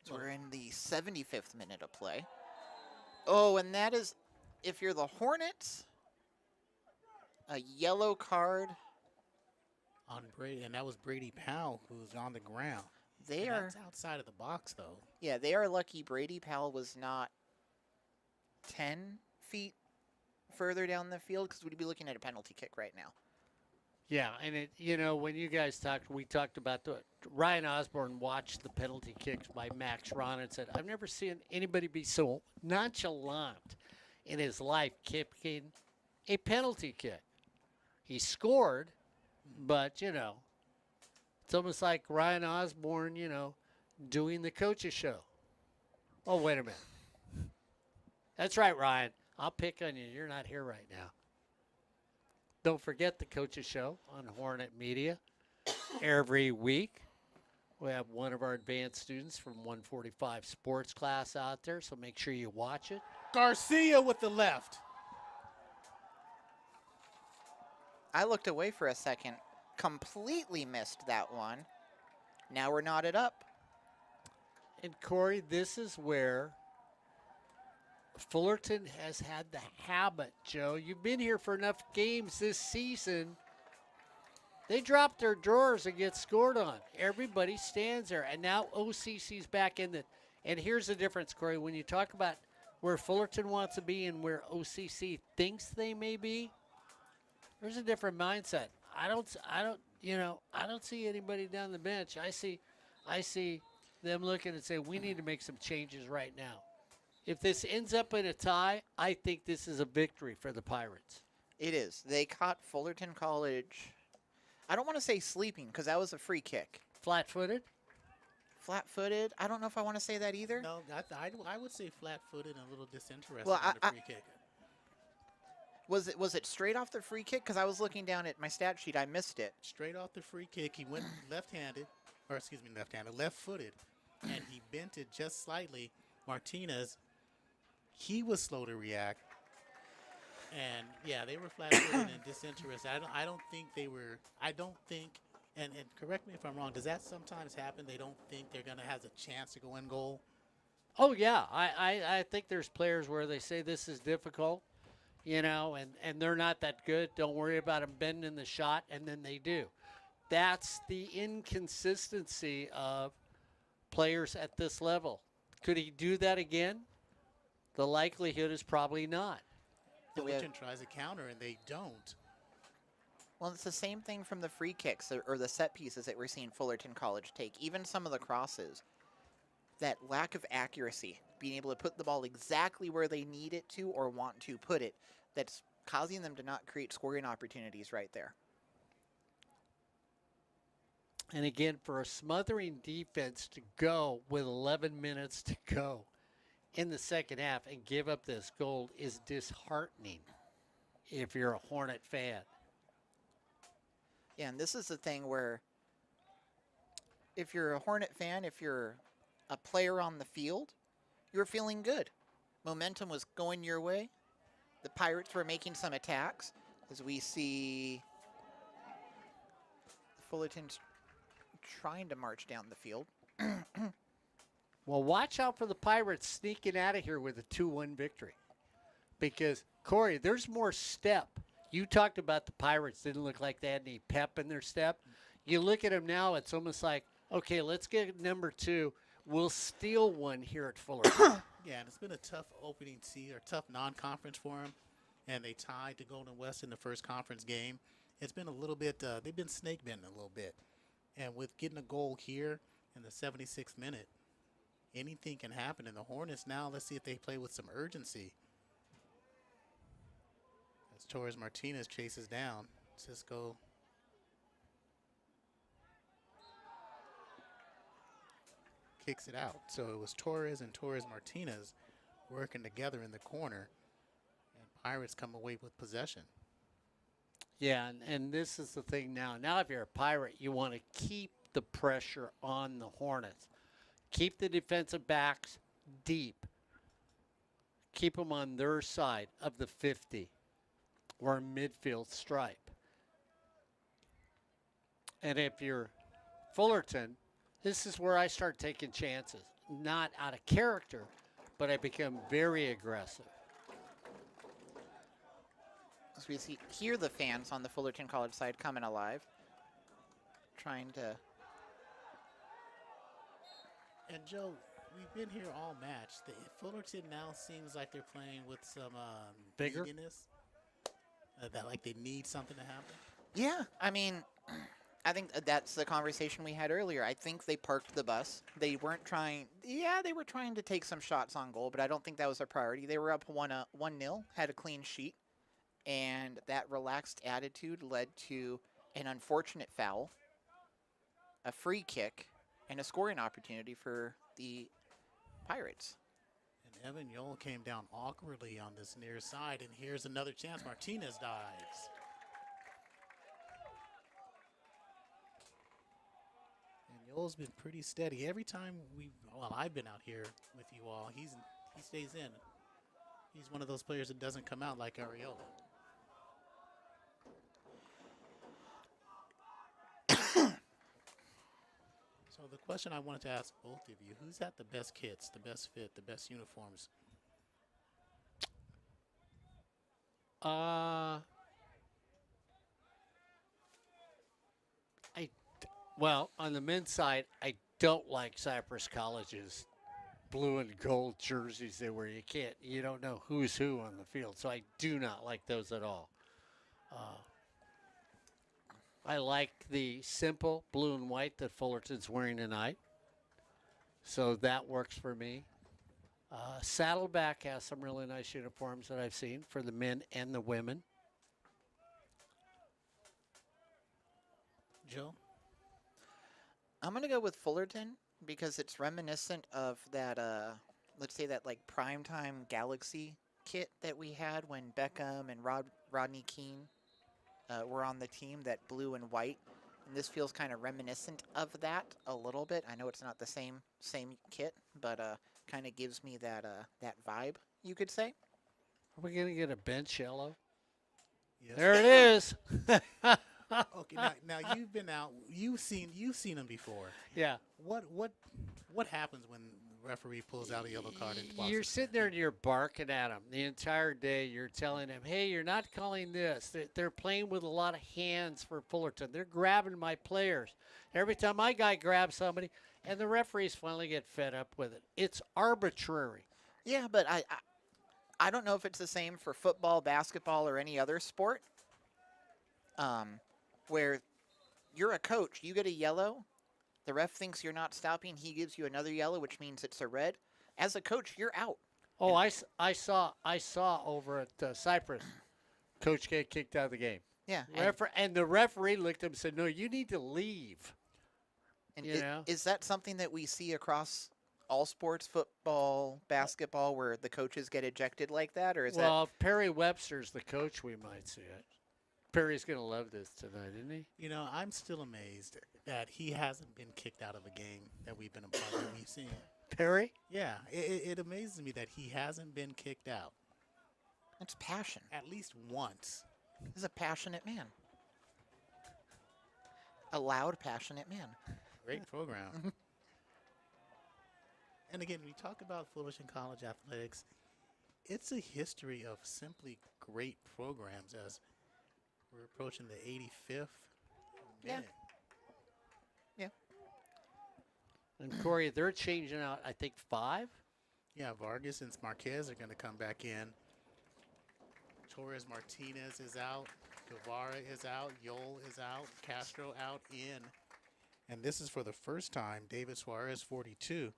So we're in the 75th minute of play. Oh, and that is, if you're the Hornets, a yellow card. On Brady, and that was Brady Powell, who's on the ground. They And are, that's outside of the box, though. yeah, they are lucky Brady Powell was not 10 feet further down the field, because we'd be looking at a penalty kick right now. Yeah, and when you guys talked, we talked about Ryan Osborne watched the penalty kicks by Max Ron and said, I've never seen anybody be so nonchalant in his life kicking a penalty kick. He scored, but, it's almost like Ryan Osborne, doing the coach's show. Oh, wait a minute. That's right, Ryan. I'll pick on you. You're not here right now. Don't forget the coach's show on Hornet Media every week. We have one of our advanced students from 145 sports class out there, so make sure you watch it. Garcia with the left. I looked away for a second, completely missed that one. Now we're knotted up. And, Corey, this is where Fullerton has had the habit, Joe. You've been here for enough games this season. They drop their drawers and get scored on. Everybody stands there, and now OCC's back in it. And here's the difference, Corey. When you talk about where Fullerton wants to be and where OCC thinks they may be, there's a different mindset. I don't see anybody down the bench. I see them looking and say, we need to make some changes right now. If this ends up in a tie, I think this is a victory for the Pirates. It is. They caught Fullerton College. I don't want to say sleeping because that was a free kick. Flat-footed? Flat-footed? I don't know if I want to say that either. No, I would say flat-footed and a little disinterested Well, on the free kick. Was it straight off the free kick? Because I was looking down at my stat sheet. I missed it. Straight off the free kick, he went left-handed, left-footed, and he bent it just slightly. Martinez, he was slow to react. And yeah, they were flat-footed and disinterested. I don't think they were. I don't think. And correct me if I'm wrong. Does that sometimes happen? They don't think they're gonna have a chance to go in goal. Oh yeah, I think there's players where they say this is difficult, and they're not that good. Don't worry about them bending the shot, and then they do. That's the inconsistency of players at this level. Could he do that again? The likelihood is probably not. Fullerton tries a counter, and they don't. Well, it's the same thing from the free kicks or the set pieces that we're seeing Fullerton College take. Even some of the crosses. That lack of accuracy, being able to put the ball exactly where they need it to or want to put it, that's causing them to not create scoring opportunities right there. And again, for a smothering defense to go with 11 minutes to go in the second half and give up this goal is disheartening if you're a Hornet fan. Yeah, and this is the thing where if you're a Hornet fan, if you're a player on the field, you're feeling good. Momentum was going your way. The Pirates were making some attacks, as we see Fullerton's trying to march down the field. Well, watch out for the Pirates sneaking out of here with a 2-1 victory. Because, Corey, there's more step. You talked about the Pirates didn't look like they had any pep in their step. You look at them now, it's almost like, okay, let's get number 2. We'll steal one here at Fullerton. Yeah, and it's been a tough opening season, or tough non-conference for them. And they tied to Golden West in the first conference game. It's been a little bit, they've been snake bending a little bit. And with getting a goal here in the 76th minute, anything can happen. And the Hornets now, let's see if they play with some urgency. As Torres Martinez chases down, Cisco kicks it out. So it was Torres and Torres Martinez working together in the corner. And Pirates come away with possession. Yeah, and this is the thing now. Now if you're a Pirate, you want to keep the pressure on the Hornets. Keep the defensive backs deep. Keep them on their side of the 50 or midfield stripe. And if you're Fullerton, this is where I start taking chances. Not out of character, but I become very aggressive. As we hear the fans on the Fullerton College side coming alive, trying to. And Joe, we've been here all match. Fullerton now seems like they're playing with some Vigor? neediness. That like they need something to happen. Yeah, I mean, I think that's the conversation we had earlier. I think they parked the bus. They weren't trying. Yeah, they were trying to take some shots on goal, but I don't think that was their priority. They were up 1-0, had a clean sheet. And that relaxed attitude led to an unfortunate foul, a free kick, and a scoring opportunity for the Pirates. And Evan Yole came down awkwardly on this near side, and here's another chance. Martinez dives. And Yole's been pretty steady. Every time I've been out here with you all, he stays in. He's one of those players that doesn't come out like Ariola. So the question I wanted to ask both of you, who's got the best kits, the best fit, the best uniforms? Well, on the men's side, I don't like Cypress College's blue and gold jerseys there where you don't know who's who on the field. So I do not like those at all. I like the simple blue and white that Fullerton's wearing tonight. So that works for me. Saddleback has some really nice uniforms that I've seen for the men and the women. Joe? I'm going to go with Fullerton because it's reminiscent of that, let's say that like primetime Galaxy kit that we had when Beckham and Rodney Keene were on the team, that blue and white. And this feels kind of reminiscent of that a little bit. I know it's not the same kit, but kind of gives me that that vibe, you could say. Are we going to get a bench yellow? Yes. There it is. Okay, now you've been out. You've seen them before. Yeah. What happens when the referee pulls out a yellow card? And You're sitting there and you're barking at them the entire day. You're telling them, hey, you're not calling this. They're playing with a lot of hands for Fullerton. They're grabbing my players. Every time my guy grabs somebody, and the referees finally get fed up with it. It's arbitrary. Yeah, but I don't know if it's the same for football, basketball, or any other sport. Where you're a coach, you get a yellow, the ref thinks you're not stopping, he gives you another yellow, which means it's a red. As a coach, you're out. Oh, I saw over at Cypress, coach get kicked out of the game. Yeah. And the referee looked at him and said, no, you need to leave. And You know? is that something that we see across all sports, football, basketball, where the coaches get ejected like that? Or is Well, Perry Webster's the coach, we might see it. Perry's going to love this tonight, isn't he? You know, I'm still amazed that he hasn't been kicked out of a game that we've been a part of. We've seen. Perry? Yeah, it amazes me that he hasn't been kicked out That's passion. at least once. He's a passionate man. A loud, passionate man. Great program. And again, we talk about Fullerton College athletics. It's a history of simply great programs as we're approaching the 85th minute. Yeah. And Corey, they're changing out, I think, 5? Yeah, Vargas and Marquez are going to come back in. Torres Martinez is out. Guevara is out. Yol is out. Castro out in. And this is for the first time. David Suarez, 42.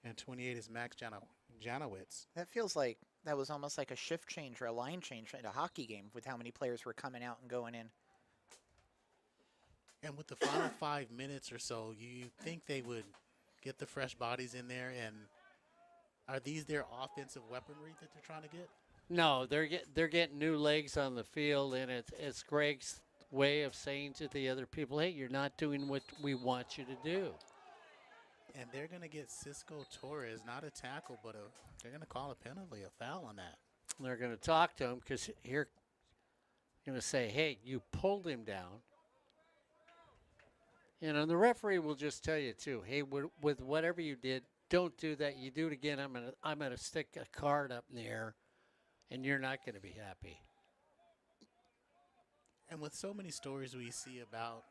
And 28 is Max Janowitz. That feels like that was almost like a shift change or a line change in a hockey game with how many players were coming out and going in. And with the final 5 minutes or so, you think they would get the fresh bodies in there? And are these their offensive weaponry that they're trying to get? No, they're getting new legs on the field, and it's Greg's way of saying to the other people, hey, you're not doing what we want you to do. And they're going to get Cisco Torres, not a tackle, but they're going to call a penalty, a foul on that. They're going to talk to him because here, going to say, hey, you pulled him down. You know, and the referee will just tell you, too, hey, with whatever you did, don't do that. You do it again, I'm gonna stick a card up in the air, and you're not going to be happy. And with so many stories we see about,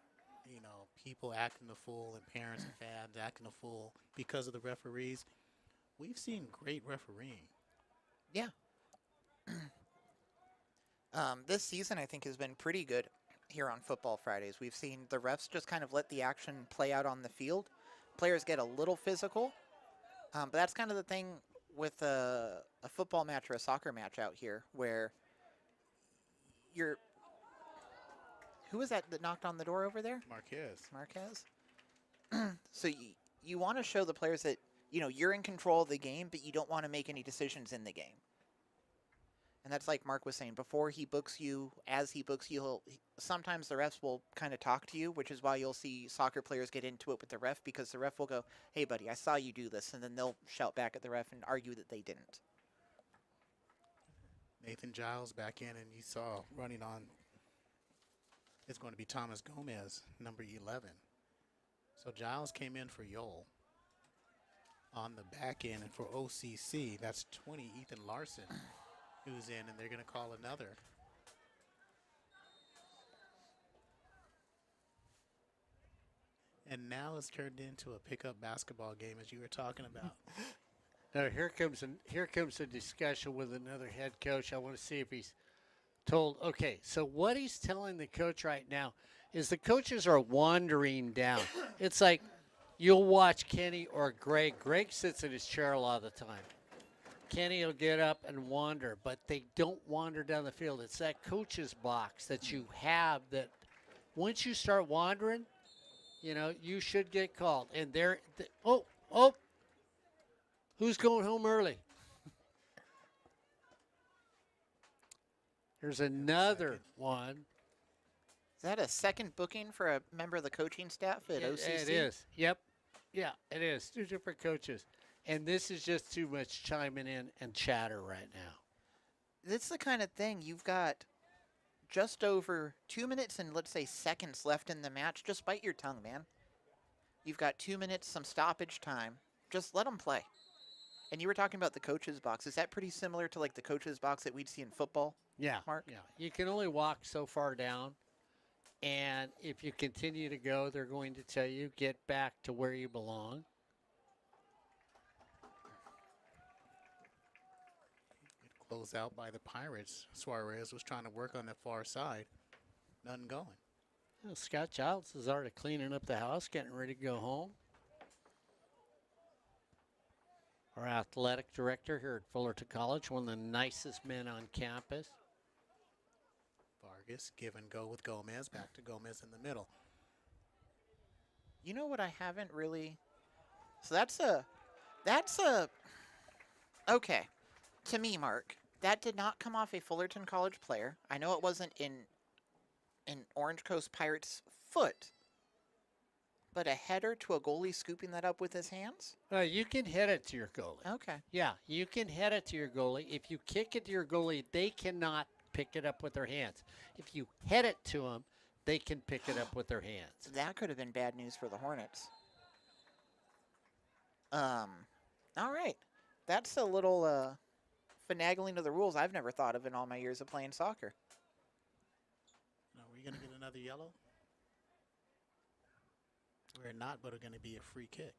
you know, people acting a fool and parents and fans acting a fool because of the referees, we've seen great refereeing. Yeah. This season, I think, has been pretty good here on Futbol Fridays. We've seen the refs just kind of let the action play out on the field. Players get a little physical, but that's kind of the thing with a football match or a soccer match out here where you're... Who was that knocked on the door over there? Marquez. So you want to show the players that, you know, you're in control of the game, but you don't want to make any decisions in the game. And that's like Mark was saying, before he books you, as he books you, sometimes the refs will kind of talk to you, which is why you'll see soccer players get into it with the ref, because the ref will go, hey, buddy, I saw you do this, and then they'll shout back at the ref and argue that they didn't. Nathan Giles back in, and you saw running on. It's going to be Thomas Gomez, number 11. So Giles came in for Yol on the back end, and for OCC, that's 20, Ethan Larson, who's in, and they're going to call another. And now it's turned into a pickup basketball game, as you were talking about. Now here comes a discussion with another head coach. I want to see if he's told. Okay, so what he's telling the coach right now is the coaches are wandering down. It's like you'll watch Kenny or Greg. Greg sits in his chair a lot of the time. Kenny will get up and wander, but they don't wander down the field. It's that coach's box that you have that once you start wandering, you know, you should get called. And who's going home early? There's another one. Is that a second booking for a member of the coaching staff at OCC? It is. Yep. Yeah, it is. 2 different coaches. And this is just too much chiming in and chatter right now. It's the kind of thing you've got just over 2 minutes and let's say seconds left in the match. Just bite your tongue, man. You've got 2 minutes, some stoppage time. Just let them play. And you were talking about the coach's box. Is that pretty similar to like the coach's box that we'd see in football? Yeah. Mark? Yeah. You can only walk so far down. And if you continue to go, they're going to tell you, get back to where you belong. Closed out by the Pirates. Suarez was trying to work on the far side. Nothing going. Well, Scott Childs is already cleaning up the house, getting ready to go home. Our athletic director here at Fullerton College, one of the nicest men on campus. Vargas, give and go with Gomez. Back to Gomez in the middle. You know what I haven't really... So that's a... Okay. To me, Mark, that did not come off a Fullerton College player. I know it wasn't in Orange Coast Pirates' foot, but a header to a goalie scooping that up with his hands? You can head it to your goalie. Okay. Yeah, you can head it to your goalie. If you kick it to your goalie, they cannot pick it up with their hands. If you head it to them, they can pick it up with their hands. That could have been bad news for the Hornets. All right. That's a little finagling of the rules I've never thought of in all my years of playing soccer. Are we going to get another yellow? We're not, but it's going to be a free kick.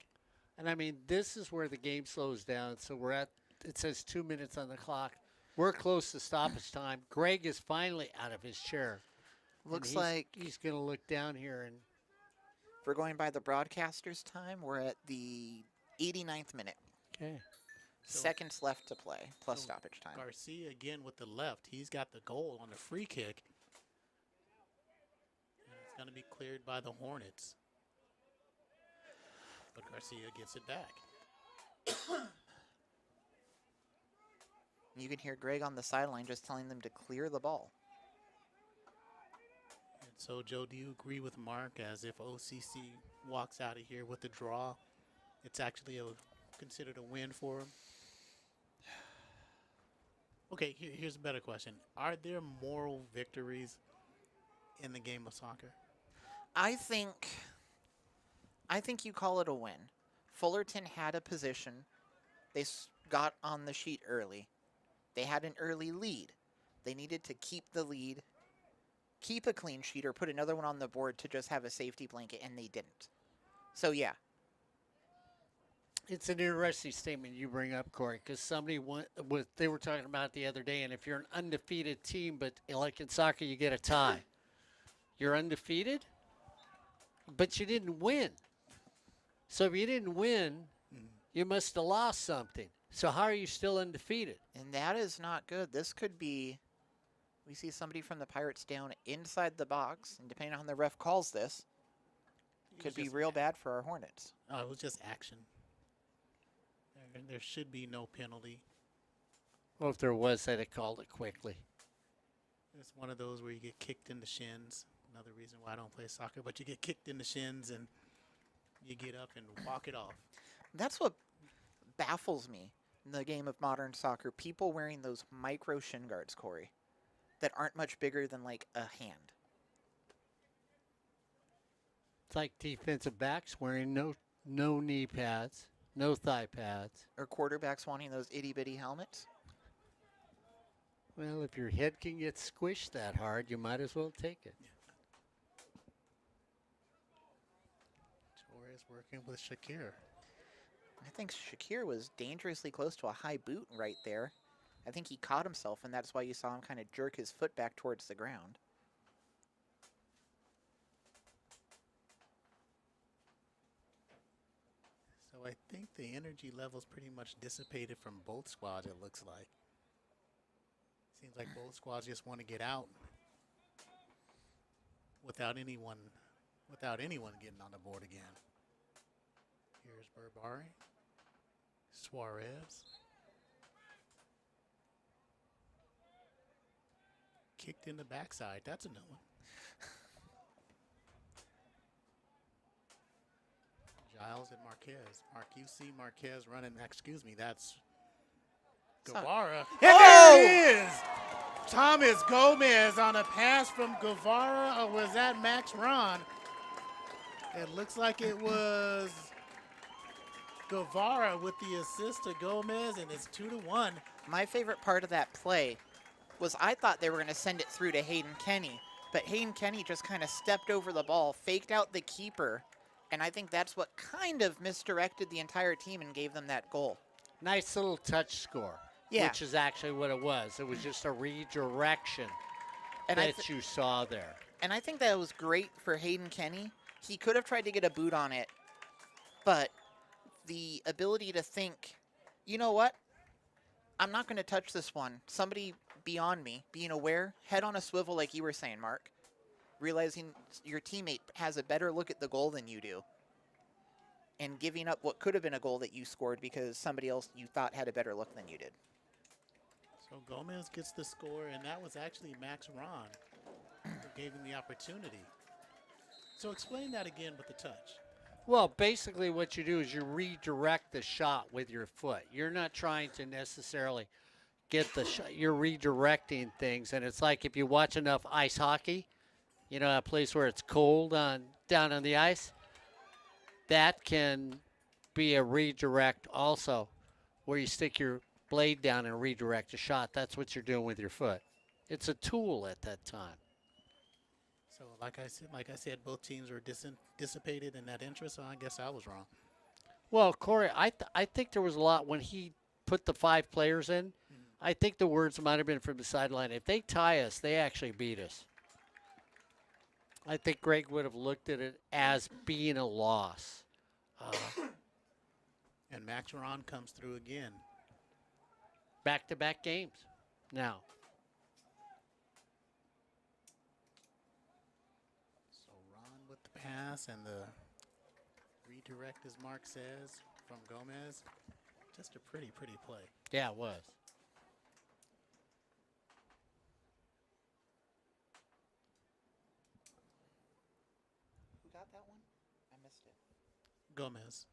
And I mean, this is where the game slows down. So we're at, it says 2 minutes on the clock. We're close to stoppage time. Greg is finally out of his chair. Looks like he's going to look down here. And if we're going by the broadcaster's time, we're at the 89th minute. Okay. Seconds left to play, plus stoppage time. Garcia again with the left. He's got the goal on the free kick. And it's going to be cleared by the Hornets. But Garcia gets it back. You can hear Greg on the sideline just telling them to clear the ball. And so, Joe, do you agree with Mark as if OCC walks out of here with the draw, it's actually considered a win for him? Okay, here's a better question. Are there moral victories in the game of soccer? I think you call it a win. Fullerton had a position. They got on the sheet early. They had an early lead. They needed to keep the lead, keep a clean sheet, or put another one on the board to just have a safety blanket, and they didn't. So, yeah. It's an interesting statement you bring up, Corey, because somebody they were talking about it the other day, and if you're an undefeated team, but like in soccer, you get a tie. You're undefeated, but you didn't win. So if you didn't win, you must have lost something. So how are you still undefeated? And that is not good. This could be, we see somebody from the Pirates down inside the box, and depending on how the ref calls this, could be real bad for our Hornets. Oh, it was just action. There should be no penalty. Well, if there was, they'd have called it quickly. It's one of those where you get kicked in the shins. Another reason why I don't play soccer, but you get kicked in the shins and you get up and walk it off. That's what baffles me in the game of modern soccer. People wearing those micro shin guards, Corey, that aren't much bigger than like a hand. It's like defensive backs wearing no knee pads, no thigh pads. Or quarterbacks wanting those itty-bitty helmets. Well, if your head can get squished that hard, you might as well take it. Here's working with Shakir. I think Shakir was dangerously close to a high boot right there. I think he caught himself, and that's why you saw him kind of jerk his foot back towards the ground. So I think the energy levels pretty much dissipated from both squads, it looks like. Seems like both squads just want to get out without anyone getting on the board again. Here's Berbari. Suarez. Kicked in the backside. That's a new one. Giles and Marquez. You see Marquez running. Excuse me, that's Guevara. Oh! And there it is! Thomas Gomez on a pass from Guevara, or was that Max Ron? It looks like it was Guevara with the assist to Gomez, and it's 2-1. My favorite part of that play was I thought they were going to send it through to Hayden Kenny, but Hayden Kenny just kind of stepped over the ball, faked out the keeper, and I think that's what kind of misdirected the entire team and gave them that goal. Nice little touch score, which is actually what it was. It was just a redirection that you saw there. And I think that was great for Hayden Kenny. He could have tried to get a boot on it, but the ability to think, you know what? I'm not going to touch this one. Somebody beyond me, being aware, head on a swivel like you were saying, Mark, realizing your teammate has a better look at the goal than you do, and giving up what could have been a goal that you scored because somebody else you thought had a better look than you did. So Gomez gets the score, and that was actually Max Ron who gave him the opportunity. So explain that again with the touch. Well, basically what you do is you redirect the shot with your foot. You're not trying to necessarily get the shot. You're redirecting things, and it's like if you watch enough ice hockey, you know, a place where it's cold down on the ice, that can be a redirect also, where you stick your blade down and redirect a shot. That's what you're doing with your foot. It's a tool at that time. So like I said, both teams were dissipated in that interest, so I guess I was wrong. Well, Corey, I think there was a lot when he put the 5 players in. I think the words might have been from the sideline. If they tie us, they actually beat us. I think Greg would have looked at it as being a loss. And Max Ron comes through again. Back-to-back games now. So Ron with the pass and the redirect, as Mark says, from Gomez. Just a pretty play. Yeah, it was. Who got that one? I missed it. Gomez.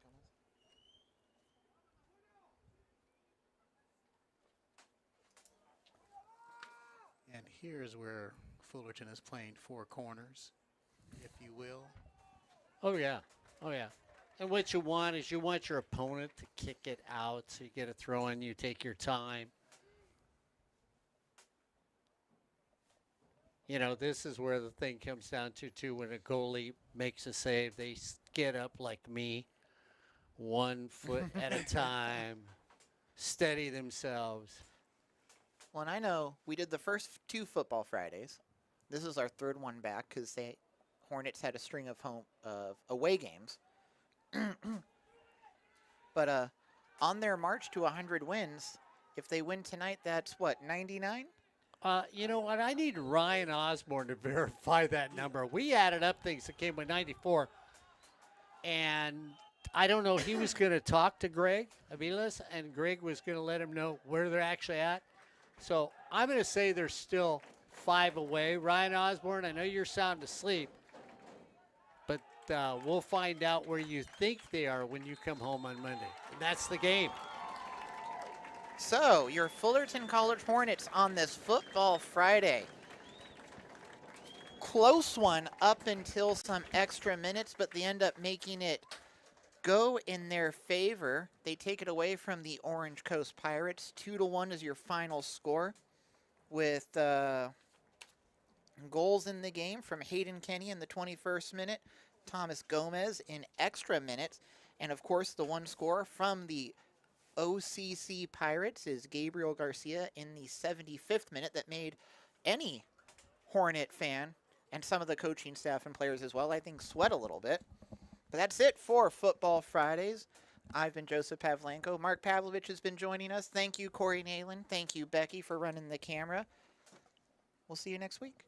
And here's where Fullerton is playing 4 corners, if you will. Oh, yeah. Oh, yeah. And what you want is you want your opponent to kick it out so you get a throw in, you take your time. You know, this is where the thing comes down to, too, when a goalie makes a save, they get up like me, 1 foot at a time, steady themselves. Well, and I know we did the first 2 Futbol Fridays. This is our 3rd one back because Hornets had a string of away games. But on their march to 100 wins, if they win tonight, that's what, 99? You know what? I need Ryan Osborne to verify that number. We added up things that came with 94, and I don't know. He was going to talk to Greg Aviles, and Greg was going to let him know where they're actually at. So I'm going to say there's still 5 away. Ryan Osborne, I know you're sound asleep, but we'll find out where you think they are when you come home on Monday. And that's the game. So, your Fullerton College Hornets on this Futbol Friday. Close one up until some extra minutes, but they end up making it go in their favor. They take it away from the Orange Coast Pirates. 2-1 is your final score, with goals in the game from Hayden Kenny in the 21st minute, Thomas Gomez in extra minutes. And, of course, the one scorer from the OCC Pirates is Gabriel Garcia in the 75th minute that made any Hornet fan and some of the coaching staff and players as well, I think, sweat a little bit. But that's it for Futbol Fridays. I've been Joseph Pavlenko. Mark Pavlovich has been joining us. Thank you, Corey Nalen. Thank you, Becky, for running the camera. We'll see you next week.